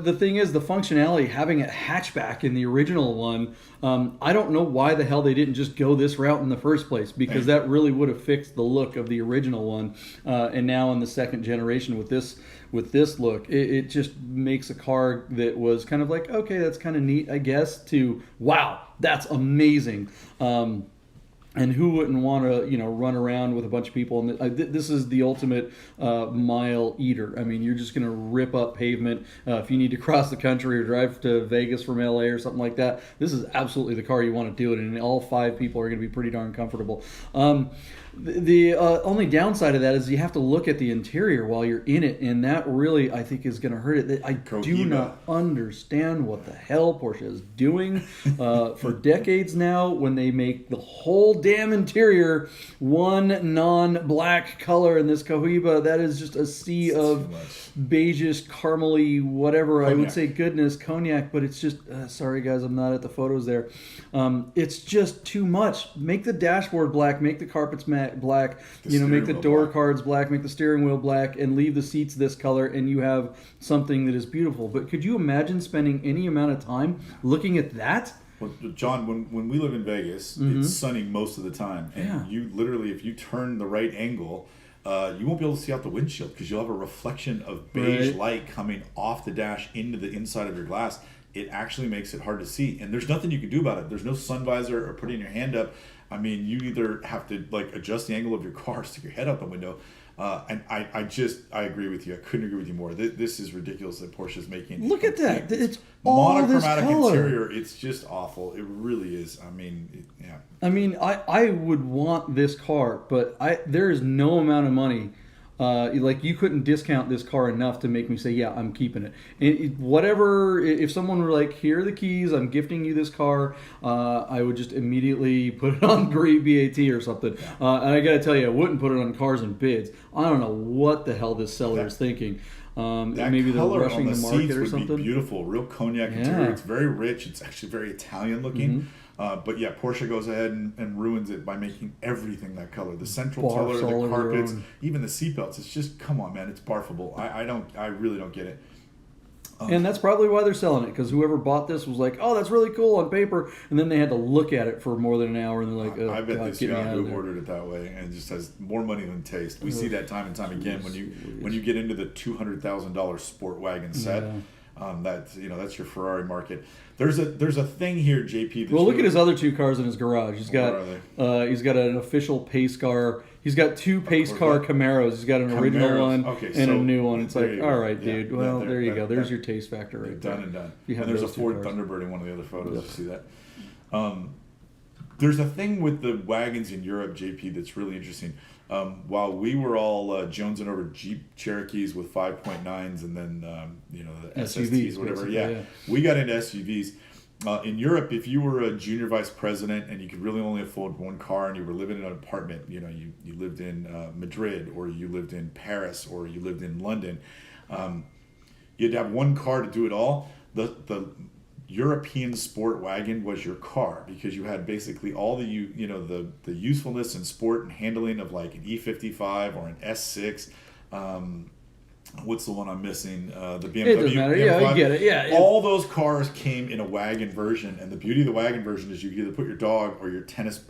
the thing is, the functionality, having a hatchback in the original one, I don't know why the hell they didn't just go this route in the first place, because that really would have fixed the look of the original one. And now in the second generation with this look, it just makes a car that was kind of like, okay, that's kind of neat, I guess, to wow, that's amazing. And who wouldn't want to, run around with a bunch of people? And this is the ultimate mile eater. I mean, you're just going to rip up pavement. If you need to cross the country or drive to Vegas from LA or something like that, this is absolutely the car you want to do it in. And all 5 people are going to be pretty darn comfortable. The only downside of that is you have to look at the interior while you're in it, and that really, I think, is going to hurt it. I do not understand what the hell Porsche is doing for decades now when they make the whole damn interior one non-black color in this Cohiba. That is just a sea of beigeish, caramely, whatever. Cognac. I would say goodness, cognac, but it's just, sorry guys, I'm not at the photos there. It's just too much. Make the dashboard black, make the carpets black, make the door cards black, make the steering wheel black, and leave the seats this color, and you have something that is beautiful. But could you imagine spending any amount of time looking at that? Well, John, when we live in Vegas, it's sunny most of the time, and you literally, if you turn the right angle, you won't be able to see out the windshield because you'll have a reflection of beige light coming off the dash into the inside of your glass. It actually makes it hard to see, and there's nothing you can do about it. There's no sun visor or putting your hand up. I mean, you either have to adjust the angle of your car, stick your head out the window, and I agree with you. I couldn't agree with you more. This is ridiculous that Porsche is making. Look at that! It's all monochromatic this color. interior. It's just awful. It really is. I mean, yeah. I mean, I would want this car, but there is no amount of money. You couldn't discount this car enough to make me say, yeah, I'm keeping it. If someone were like, here are the keys, I'm gifting you this car, I would just immediately put it on Great BAT or something. And I got to tell you, I wouldn't put it on Cars and Bids. I don't know what the hell this seller is thinking. Maybe they're rushing the market or something. Would be beautiful, real cognac interior. It's very rich. It's actually very Italian looking. But yeah, Porsche goes ahead and ruins it by making everything that color. The central color, the carpets, even the seatbelts. It's just, come on, man, it's barfable. I really don't get it. And that's probably why they're selling it, because whoever bought this was like, oh, that's really cool on paper, and then they had to look at it for more than an hour, and they're like, oh, I bet God, this Yahoo ordered it that way, and it just has more money than taste. We see that time and time again when you get into the $200,000 sport wagon set. That's your Ferrari market. There's a thing here, JP. Well, look at his other 2 cars in his garage. He's got an official pace car He's got two pace car Camaros. He's got an original one and a new one. It's like, all right, dude. Well, there you go. There's your taste factor right there. Done and done. And there's a Ford Thunderbird in one of the other photos. Yep. You see that? There's a thing with the wagons in Europe, JP, that's really interesting. While we were all jonesing over Jeep Cherokees with 5.9s and then the SSTs, whatever. Yeah, we got into SUVs. In Europe, if you were a junior vice president and you could really only afford one car and you were living in an apartment, you lived in Madrid or you lived in Paris or you lived in London, you'd have one car to do it all. The European sport wagon was your car because you had basically all the usefulness and sport and handling of like an E55 or an S6. What's the one I'm missing? The BMW. It doesn't matter. Yeah, I get it. Yeah. All those cars came in a wagon version, and the beauty of the wagon version is you could either put your dog or your tennis,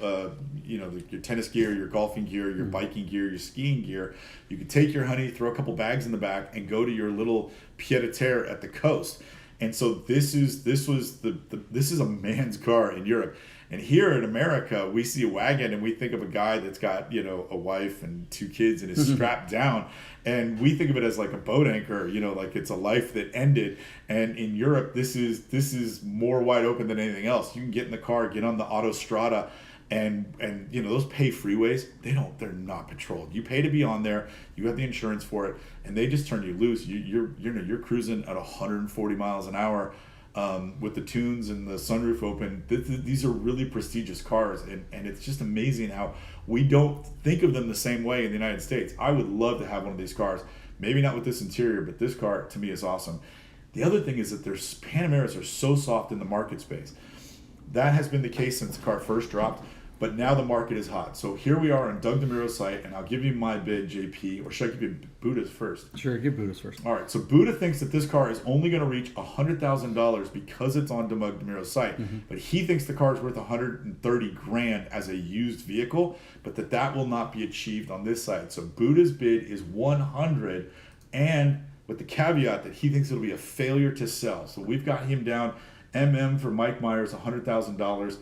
your tennis gear, your golfing gear, your biking gear, your skiing gear. You could take your honey, throw a couple bags in the back, and go to your little pied-à-terre at the coast. And so this is a man's car in Europe. And here in America, we see a wagon and we think of a guy that's got, a wife and two kids and is strapped down. And we think of it as like a boat anchor, like it's a life that ended. And in Europe, this is more wide open than anything else. You can get in the car, get on the autostrada, and those pay freeways, they're not patrolled. You pay to be on there, you have the insurance for it, and they just turn you loose. You're cruising at 140 miles an hour. With the tunes and the sunroof open. These are really prestigious cars, and it's just amazing how we don't think of them the same way in the United States. I would love to have one of these cars. Maybe not with this interior, but this car to me is awesome. The other thing is that their Panameras are so soft in the market space. That has been the case since the car first dropped, but now the market is hot. So here we are on Doug DeMuro's site, and I'll give you my bid, JP, or should I give you Buddha's first? Sure, give Buddha's first. All right, so Buddha thinks that this car is only going to reach $100,000 because it's on Doug DeMuro's site, but he thinks the car is worth $130,000 as a used vehicle, but that will not be achieved on this site. So Buddha's bid is $100,000, and with the caveat that he thinks it'll be a failure to sell. So we've got him down. For Mike Myers, $100,000.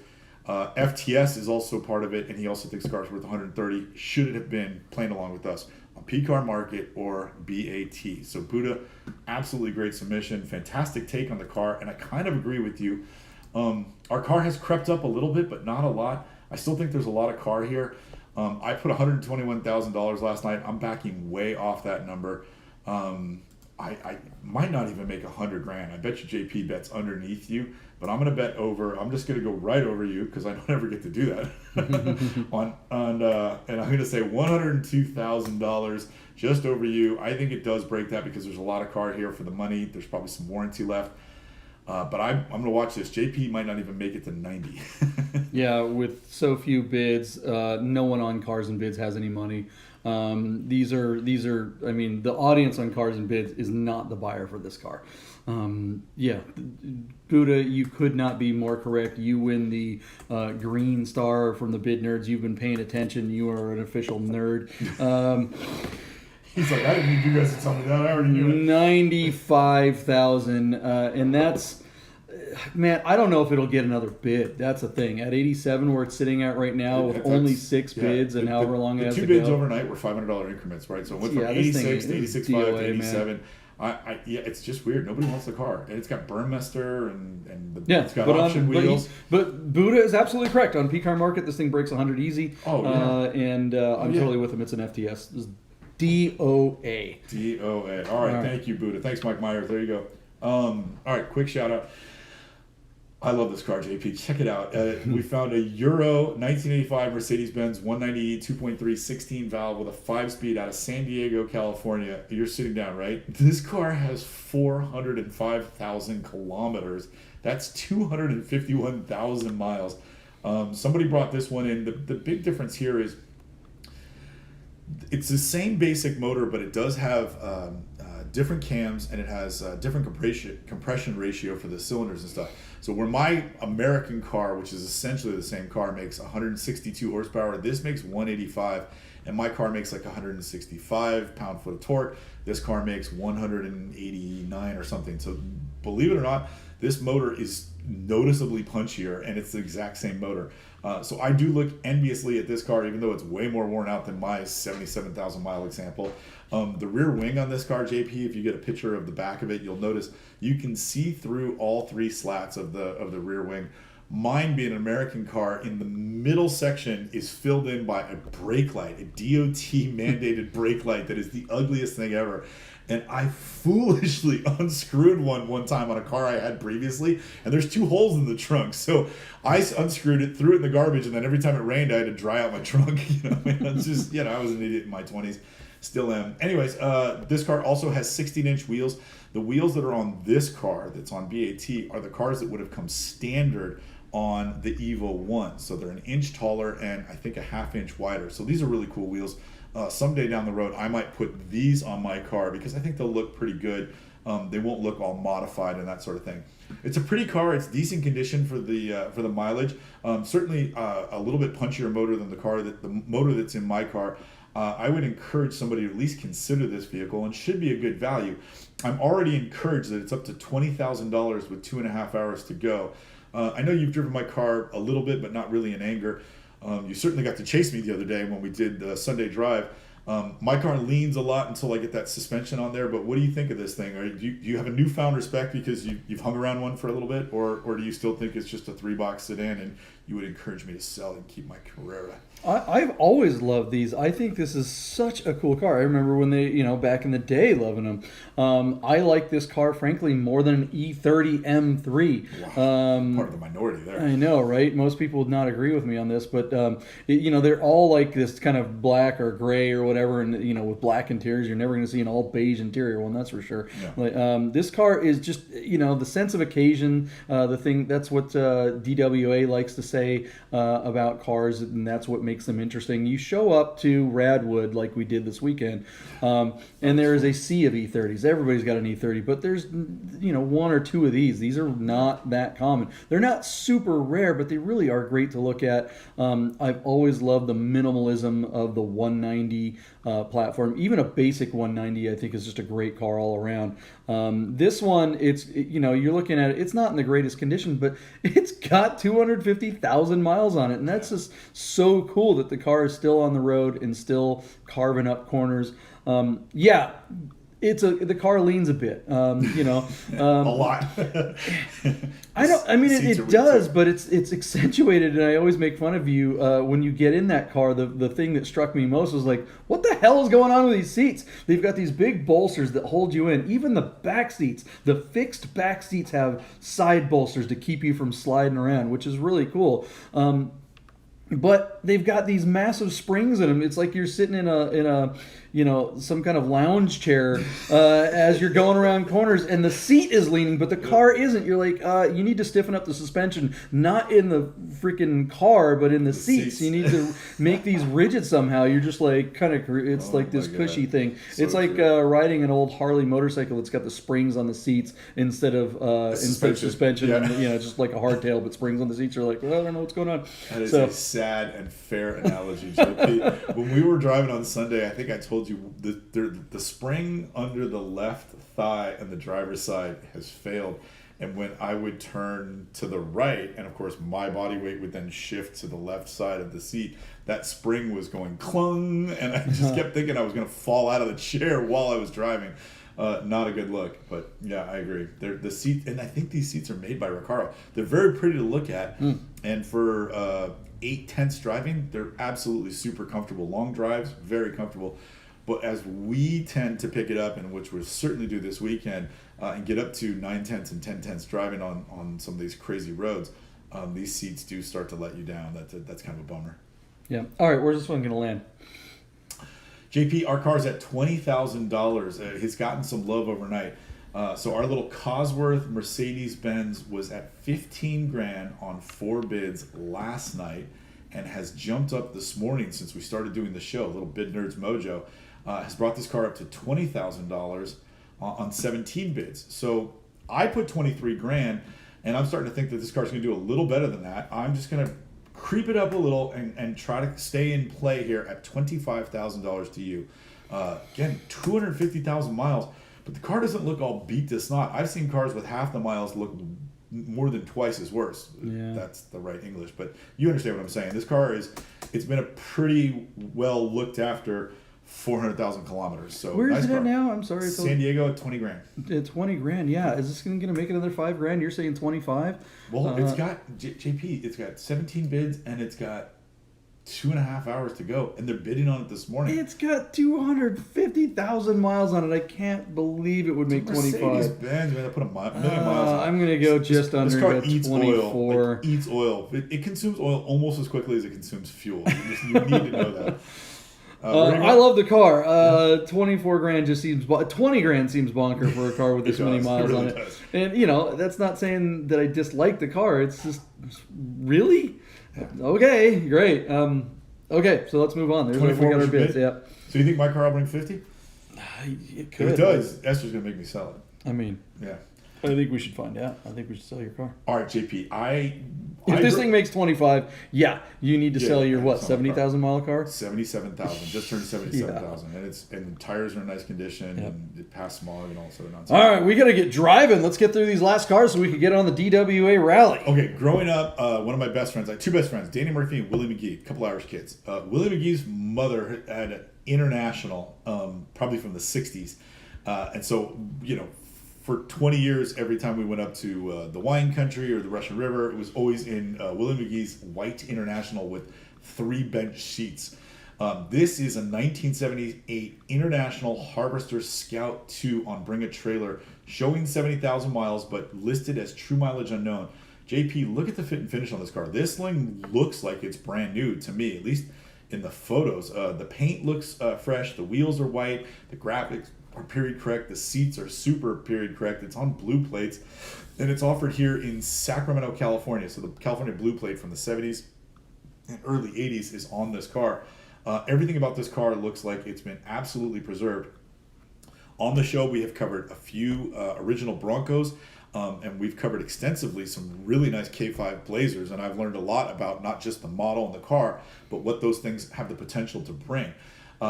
FTS is also part of it, and he also thinks the car's worth $130,000. Should it have been playing along with us on P-Car Market or BAT? So Buddha, absolutely great submission, fantastic take on the car, and I kind of agree with you. Our car has crept up a little bit, but not a lot. I still think there's a lot of car here. I put $121,000 last night. I'm backing way off that number. I might not even make $100,000. I bet you JP bets underneath you, but I'm going to bet over. I'm just going to go right over you because I don't ever get to do that. And I'm going to say $102,000 just over you. I think it does break that because there's a lot of car here for the money. There's probably some warranty left. But I'm going to watch this. JP might not even make it to 90. Yeah, with so few bids, no one on Cars and Bids has any money. These are. I mean, the audience on Cars and Bids is not the buyer for this car. Yeah, Buddha, you could not be more correct. You win the green star from the Bid Nerds. You've been paying attention. You are an official nerd. He's like, I didn't need you guys to tell me that. I already knew it. 95,000, and that's. Man, I don't know if it'll get another bid. That's the thing. At 87, where it's sitting at right now, with only 6 bids and however long it has to go. The 2 bids overnight were $500 increments, right? So it went from 86 to 86.5 to 87. Yeah, it's just weird. Nobody wants the car, and it's got Burmester it's got option wheels. But Buddha is absolutely correct. On P-Car Market, this thing breaks 100 easy. Oh yeah, and I'm totally with him. It's an FTS. This is DOA. DOA. All right, thank you, Buddha. Thanks, Mike Myers. There you go. All right, quick shout out. I love this car, JP. Check it out. We found a Euro 1985 Mercedes Benz 190 2.3 16 valve with a 5-speed out of San Diego, California. You're sitting down, right? This car has 405,000 kilometers. That's 251,000 miles. Somebody brought this one in. The big difference here is it's the same basic motor, but it does have different cams, and it has different compression ratio for the cylinders and stuff. So where my American car, which is essentially the same car, makes 162 horsepower, this makes 185, and my car makes like 165 pound-foot of torque. This car makes 189 or something. So believe it or not, this motor is noticeably punchier, and it's the exact same motor. So I do look enviously at this car, even though it's way more worn out than my 77,000 mile example. The rear wing on this car, JP, if you get a picture of the back of it, you'll notice you can see through all three slats of the rear wing. Mine, being an American car, in the middle section is filled in by a brake light, a DOT mandated brake light that is the ugliest thing ever. And I foolishly unscrewed one time on a car I had previously, and there's 2 holes in the trunk. So I unscrewed it, threw it in the garbage, and then every time it rained, I had to dry out my trunk. It's just, I was an idiot in my 20s, still am. Anyways, this car also has 16-inch wheels. The wheels that are on this car, that's on BAT, are the cars that would have come standard on the Evo 1. So they're an inch taller and I think a ½ inch wider. So these are really cool wheels. Someday down the road, I might put these on my car because I think they'll look pretty good. They won't look all modified and that sort of thing. It's a pretty car. It's decent condition for the mileage. Certainly a little bit punchier motor than the motor that's in my car. I would encourage somebody to at least consider this vehicle, and should be a good value. I'm already encouraged that it's up to $20,000 with 2.5 hours to go. I know you've driven my car a little bit, but not really in anger. You certainly got to chase me the other day when we did the Sunday drive. My car leans a lot until I get that suspension on there, but what do you think of this thing? Do you have a newfound respect because you've hung around one for a little bit, or do you still think it's just a 3-box sedan and you would encourage me to sell and keep my Carrera? I've always loved these. I think this is such a cool car. I remember when they, back in the day, loving them. I like this car, frankly, more than an E30 M3. Wow. Part of the minority there. I know, right? Most people would not agree with me on this, but they're all like this kind of black or gray or whatever, and with black interiors. You're never going to see an all beige interior one, that's for sure. Yeah. This car is just the sense of occasion. The thing that's what DWA likes to say about cars, and that's what makes them interesting. You show up to Radwood like we did this weekend, and there is a sea of E30s. Everybody's got an E30, but there's 1 or 2 of these. These are not that common. They're not super rare, but they really are great to look at. I've always loved the minimalism of the 190 platform. Even a basic 190, I think, is just a great car all around. This one, you're looking at it. It's not in the greatest condition, but it's got 250,000 miles on it, and that's just so cool that the car is still on the road and still carving up corners. The car leans a bit, a lot. It does, but it's accentuated, and I always make fun of you when you get in that car. The thing that struck me most was like, what the hell is going on with these seats? They've got these big bolsters that hold you in. Even the back seats, the fixed back seats, have side bolsters to keep you from sliding around, which is really cool. But they've got these massive springs in them. It's like you're sitting in a some kind of lounge chair as you're going around corners, and the seat is leaning, but the car isn't. You're like, you need to stiffen up the suspension, not in the freaking car, but in the seats. You need to make these rigid somehow. You're just like it's like this cushy thing. So it's like riding an old Harley motorcycle that's got the springs on the seats instead of suspension. Yeah. And, just like a hardtail, but springs on the seats. You're like, well, I don't know what's going on. That is a sad and fair analogy, JP. When we were driving on Sunday, I think I told you the spring under the left thigh on the driver's side has failed, and when I would turn to the right, and of course my body weight would then shift to the left side of the seat, that spring was going clung, and I just kept thinking I was going to fall out of the chair while I was driving. Not a good look, but yeah, I agree. The seat, and I think these seats are made by Recaro. They're very pretty to look at, and for 8/10 driving, they're absolutely super comfortable. Long drives, very comfortable. But as we tend to pick it up, and which we'll certainly do this weekend, and get up to 9/10 and 10/10 driving on some of these crazy roads, these seats do start to let you down. That's kind of a bummer. Yeah. All right, where's this one going to land? JP, our car's at $20,000. It's gotten some love overnight. So our little Cosworth Mercedes Benz was at $15,000 on 4 bids last night, and has jumped up this morning since we started doing the show. Little Bid Nerds Mojo has brought this car up to $20,000 on 17 bids. So I put $23,000, and I'm starting to think that this car's going to do a little better than that. I'm just going to creep it up a little and try to stay in play here at $25,000 to you. Again, 250,000 miles, but the car doesn't look all beat to snot. I've seen cars with half the miles look more than twice as worse. Yeah. That's the right English, but you understand what I'm saying. This car it's been a pretty well looked after 400,000 kilometers. So where is nice it car. at now? I'm sorry. San Diego at 20 grand. At 20 grand, yeah. Is this going to make another 5 grand? You're saying 25? Well, it's got JP. It's got 17 bids and it's got 2.5 hours to go, and they're bidding on it this morning. It's got 250,000 miles on it. I can't believe it would make 25. Mercedes Benz, man, they put a million miles on it. I'm going to go just under this car eats 24. oil. It eats oil. It consumes oil almost as quickly as it consumes fuel. You need to know that. I love the car. 24 grand just seems 20 grand seems bonker for a car with this many miles really on it. does. And that's not saying that I dislike the car. It's just really okay, great. Okay, so let's move on. There's we got our bids. Yeah. So you think my car will bring 50? It could. If it does, Esther's gonna make me sell it. I mean, yeah. I think we should find out. I think we should sell your car. All right, JP. If this thing makes 25, yeah, you need to sell your 70,000 mile car. 77,000, just turned 77,000, and the tires are in nice condition, and it passed smog and all sort of nonsense. All right, we got to get driving. Let's get through these last cars so we can get on the DWA rally. Okay, growing up, one of my best friends, I had two best friends, Danny Murphy and Willie McGee, a couple Irish kids. Willie McGee's mother had an international, probably from the 60s, and so for 20 years, every time we went up to the wine country or the Russian River, it was always in Willie McGee's white International with 3 bench seats. This is a 1978 International Harvester Scout 2 on Bring a Trailer, showing 70,000 miles, but listed as true mileage unknown. JP, look at the fit and finish on this car. This thing looks like it's brand new to me, at least in the photos. The paint looks fresh. The wheels are white. The graphics are period correct. The seats are super period correct. It's on blue plates, and it's offered here in Sacramento, California. So the California blue plate from the 70s and early 80s is on this car. Everything about this car looks like it's been absolutely preserved. On the show, we have covered a few original Broncos, and we've covered extensively some really nice K5 Blazers, and I've learned a lot about not just the model and the car, but what those things have the potential to bring.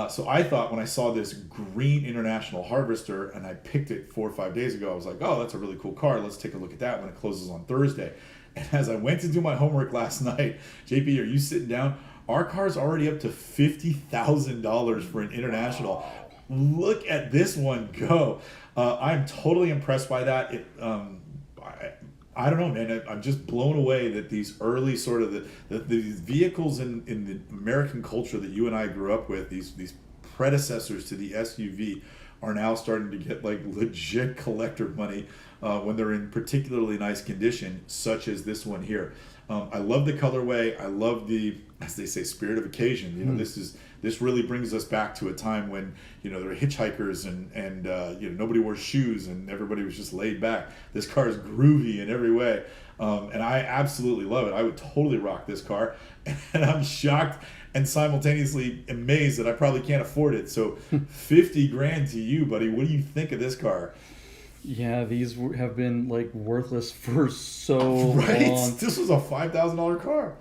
So I thought when I saw this green International Harvester and I picked it 4 or 5 days ago, I was like, oh, that's a really cool car. Let's take a look at that when it closes on Thursday. And as I went to do my homework last night, JP, are you sitting down? Our car's already up to $50,000 for an International. Look at this one go. I'm totally impressed by that. I don't know, man. I'm just blown away that these early sort of these vehicles in the American culture that you and I grew up with, these predecessors to the SUV, are now starting to get like legit collector money when they're in particularly nice condition, such as this one here. I love the colorway. I love the, as they say, spirit of occasion. This really brings us back to a time when there were hitchhikers and nobody wore shoes and everybody was just laid back. This car is groovy in every way, and I absolutely love it. I would totally rock this car, and I'm shocked and simultaneously amazed that I probably can't afford it. So 50 grand to you, buddy. What do you think of this car? Yeah, these have been like worthless for so long. This was a $5,000 car.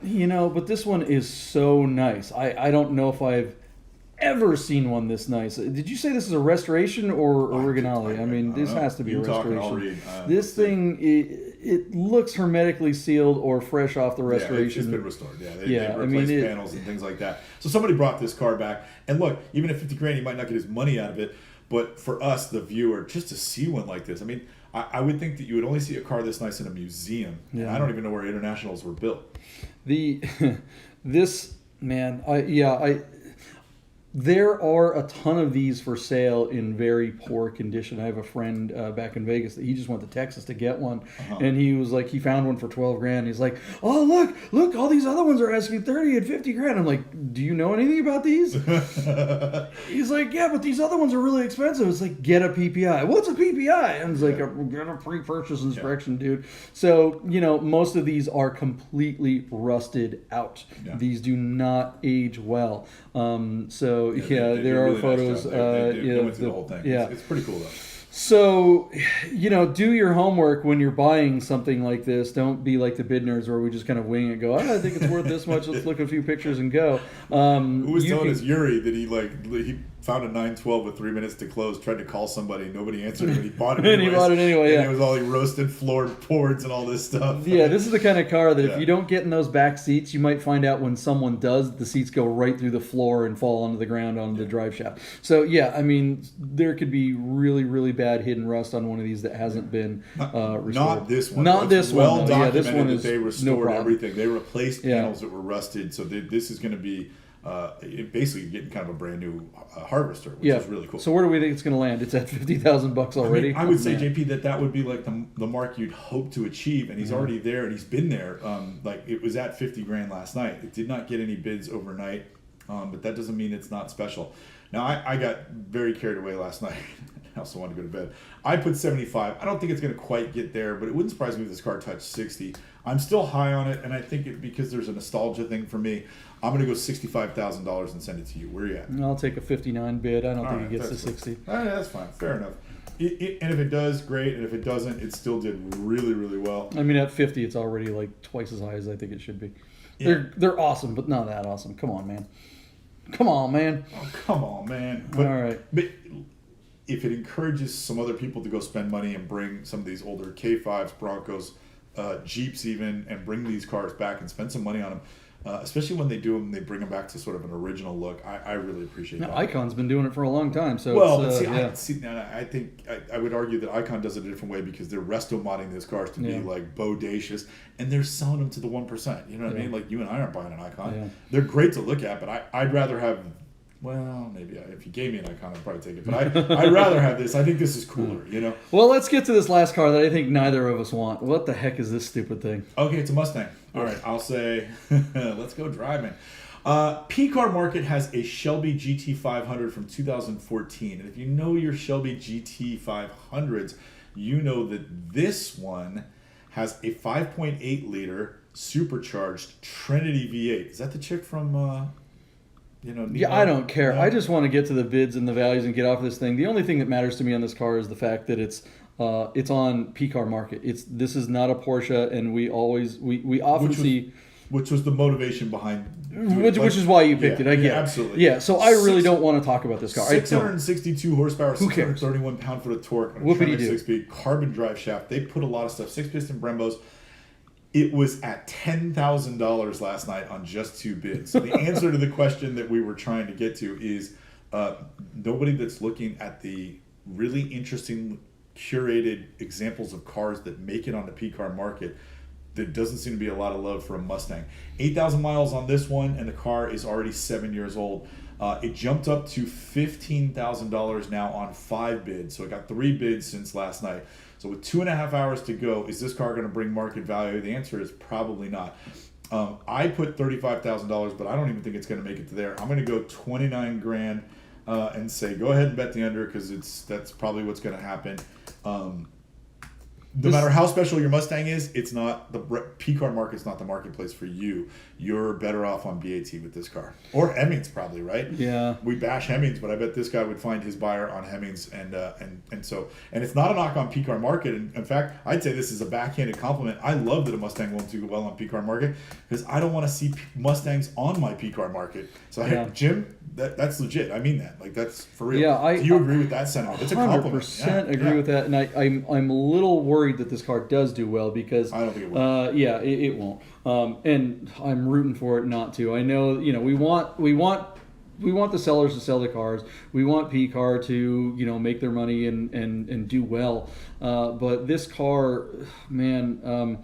But this one is so nice. I don't know if I've ever seen one this nice. Did you say this is a restoration or originale? I mean, this has to be a restoration. This thing, it looks hermetically sealed or fresh off the restoration. Yeah, it's been restored. They replaced panels and things like that. So somebody brought this car back, and look, even at 50 grand, you might not get his money out of it. But for us, the viewer, just to see one like this, I mean, I would think that you would only see a car this nice in a museum. Yeah. And I don't even know where Internationals were built. There are a ton of these for sale in very poor condition. I have a friend back in Vegas that he just went to Texas to get one, and he was like, he found one for 12 grand. He's like, oh look, all these other ones are asking 30 and 50 grand. I'm like, do you know anything about these? He's like, yeah, but these other ones are really expensive. It's like, get a PPI. What's a PPI? And it's like, get a pre-purchase inspection, dude. So most of these are completely rusted out. Yeah. These do not age well. There are really photos. Nice they went through the whole thing. Yeah. It's pretty cool though. So, do your homework when you're buying something like this. Don't be like the bid nerds where we just kind of wing it and go, I think it's worth this much. Let's look at a few pictures and go. Who was telling us Yuri that he found a 912 with 3 minutes to close, tried to call somebody, nobody answered him, and he bought it And he bought it anyway, and yeah. it was all like roasted floorboards and all this stuff. Yeah, this is the kind of car that Yeah. if you don't get in those back seats, you might find out when someone does, the seats go right through the floor and fall onto the ground onto the drive shaft. So, yeah, I mean, there could be really, really bad hidden rust on one of these that hasn't been restored. Not this one. Not It's this well one, though. Yeah, this documented one is that they no restored problem. everything. They replaced Yeah. panels that were rusted, so this is going to be basically getting kind of a brand new Harvester, which is really cool. So where do we think it's going to land? It's at $50,000 already. I would say, JP, that would be like the mark you'd hope to achieve, and he's already there, and he's been there. Like it was at $50,000 last night. It did not get any bids overnight, but that doesn't mean it's not special. Now I got very carried away last night. I also wanted to go to bed. I put 75. I don't think it's going to quite get there, but it wouldn't surprise me if this car touched 60. I'm still high on it, and I think because there's a nostalgia thing for me, I'm going to go $65,000 and send it to you. Where are you at? I'll take a 59 bid. I don't think right, it gets to that's 60. All right, that's fine. Fair enough. And if it does, great. And if it doesn't, it still did really, really well. I mean, at 50, it's already like twice as high as I think it should be. Yeah. They're awesome, but not that awesome. Come on, man. Come on, man. Oh, come on, man. But, All right. But if it encourages some other people to go spend money and bring some of these older K5s, Broncos, Jeeps even, and bring these cars back and spend some money on them, especially when they do them, they bring them back to sort of an original look. I really appreciate that. Icon's been doing it for a long time. So well, it's, but I think I would argue that Icon does it a different way because they're resto modding those cars to be like bodacious, and they're selling them to the 1%. You know what I mean? Like you and I aren't buying an Icon. Yeah. They're great to look at, but I'd rather have. Well, maybe if you gave me an Icon, I'd probably take it. But I'd rather have this. I think this is cooler, you know? Well, let's get to this last car that I think neither of us want. What the heck is this stupid thing? Okay, it's a Mustang. All right, I'll say, let's go driving. P-Car Market has a Shelby GT500 from 2014. And if you know your Shelby GT500s, you know that this one has a 5.8 liter supercharged Trinity V8. Is that the chick from... Yeah, I don't care. I just want to get to the bids and the values and get off this thing. The only thing that matters to me on this car is the fact that it's on P-Car Market. This is not a Porsche, and we often see... Which was the motivation behind... Which is why you picked it, I get it. Absolutely. Yeah, so I really don't want to talk about this car. 662 horsepower, Who cares? 631 pound-foot of torque, on a Whoopity-doo. 6-speed carbon drive shaft. They put a lot of stuff. 6-piston Brembos. It was at $10,000 last night on just 2 bids. So the answer to the question that we were trying to get to is nobody that's looking at the really interesting curated examples of cars that make it on the P-Car Market. There doesn't seem to be a lot of love for a Mustang. 8,000 miles on this one, and the car is already 7 years old. It jumped up to $15,000 now on 5 bids. So it got 3 bids since last night. So with 2.5 hours to go, is this car going to bring market value? The answer is probably not. I put $35,000, but I don't even think it's going to make it to there. I'm going to go $29,000 and say go ahead and bet the under because that's probably what's going to happen. No matter how special your Mustang is, it's not the P-Car Market's not the marketplace for you. You're better off on BAT with this car, or Hemmings probably, right? Yeah. We bash Hemmings, but I bet this guy would find his buyer on Hemmings, and it's not a knock on P-Car Market. And in fact, I'd say this is a backhanded compliment. I love that a Mustang won't do well on P-Car Market because I don't want to see Mustangs on my P-Car Market. So hey, Jim, that's legit. I mean that. Like that's for real. Yeah, do you agree with that sentiment? It's a compliment. 100% agree with that, and I'm a little worried that this car does do well because I don't think it will. It won't. And I'm rooting for it not to. I know, we want the sellers to sell the cars. We want P-Car to, make their money and do well. But this car, man,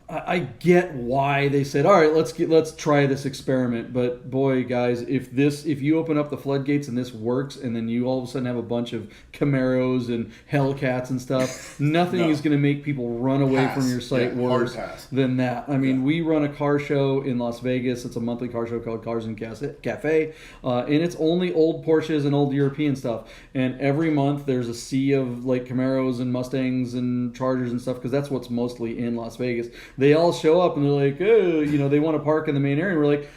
I get why they said, all right, let's try this experiment. But boy, guys, if you open up the floodgates and this works, and then you all of a sudden have a bunch of Camaros and Hellcats and stuff, nothing is going to make people run away from your site worse than that. I mean, we run a car show in Las Vegas. It's a monthly car show called Cars and Cafe, and it's only old Porsches and old European stuff. And every month there's a sea of like Camaros and Mustangs and Chargers and stuff because that's what's mostly in Las Vegas. They all show up and they're like, oh, they want to park in the main area. And we're like,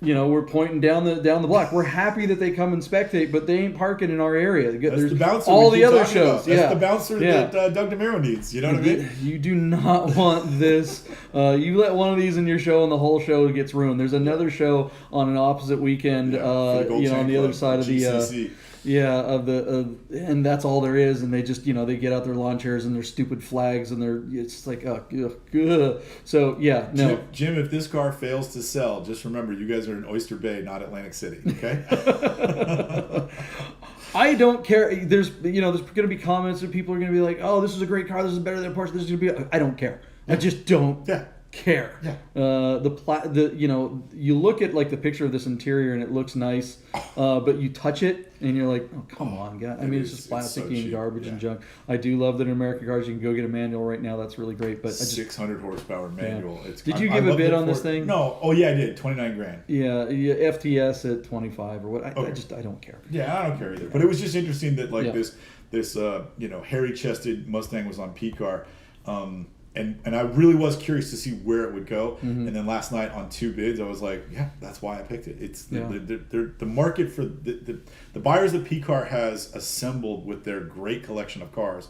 we're pointing down the block. We're happy that they come and spectate, but they ain't parking in our area. That's the bouncer all we the keep other talking shows. about. That's the bouncer that Doug DeMiro needs. You know what I mean? You do not want this. You let one of these in your show, and the whole show gets ruined. There's another show on an opposite weekend. On the other side of the GCC. and that's all there is, and they just they get out their lawn chairs and their stupid flags, and it's like so no. Jim, if this car fails to sell, just remember you guys are in Oyster Bay, not Atlantic City. Okay. I don't care. There's going to be comments and people are going to be like, oh, this is a great car, this is better than a Porsche, this is going to be. I don't care. I just don't. Care. Yeah. You look at like the picture of this interior and it looks nice, but you touch it and you're like, oh, come on, guys. I mean, it's just plastic and garbage and junk. I do love that in American cars you can go get a manual right now. That's really great. But 600 horsepower manual. Yeah. Did you give a bid on this thing? No. Oh yeah, I did. 29 grand. Yeah. FTS at 25 or what? I don't care. Yeah, I don't care either. But it was just interesting that this hairy-chested Mustang was on PCAR. And I really was curious to see where it would go. Mm-hmm. And then last night on 2 bids, I was like, yeah, that's why I picked it. It's the market for the buyers that PCAR has assembled with their great collection of cars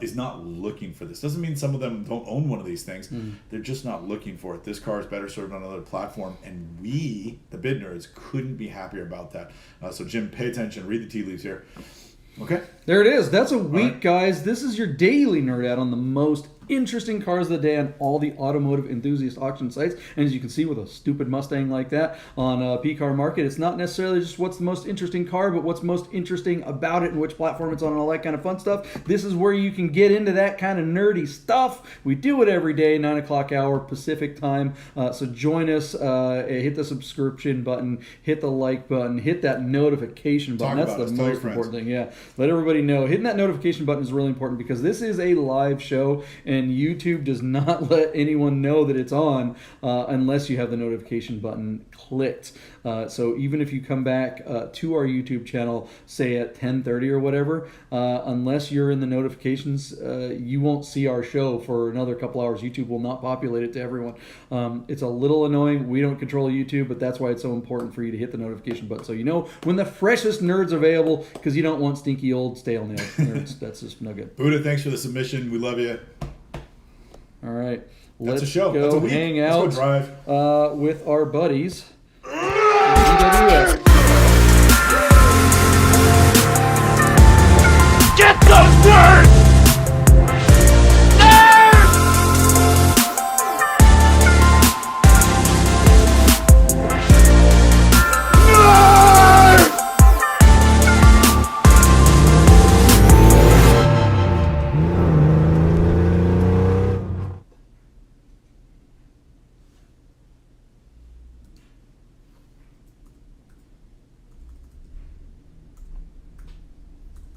is not looking for this. Doesn't mean some of them don't own one of these things. Mm-hmm. They're just not looking for it. This car is better served on another platform. And we, the bid nerds, couldn't be happier about that. So Jim, pay attention. Read the tea leaves here. Okay. There it is. That's a week, guys. This is your daily nerd out on the most interesting cars of the day on all the automotive enthusiast auction sites. And as you can see with a stupid Mustang like that on PCAR Market, it's not necessarily just what's the most interesting car, but what's most interesting about it and which platform it's on and all that kind of fun stuff. This is where you can get into that kind of nerdy stuff. We do it every day, 9 o'clock hour Pacific time. So join us, hit the subscription button, hit the like button, hit that notification button. That's the most important thing. Yeah. Let everybody know. Hitting that notification button is really important because this is a live show and YouTube does not let anyone know that it's on unless you have the notification button clicked. So even if you come back to our YouTube channel, say at 10:30 or whatever, unless you're in the notifications, you won't see our show for another couple hours. YouTube will not populate it to everyone. It's a little annoying. We don't control YouTube, but that's why it's so important for you to hit the notification button so you know when the freshest nerd's available, because you don't want stinky old stale nerds. That's just no good. Buddha, thanks for the submission. We love you. All right. That's Let's a show. go That's a week. hang Let's out go drive. with our buddies. Get those nerds!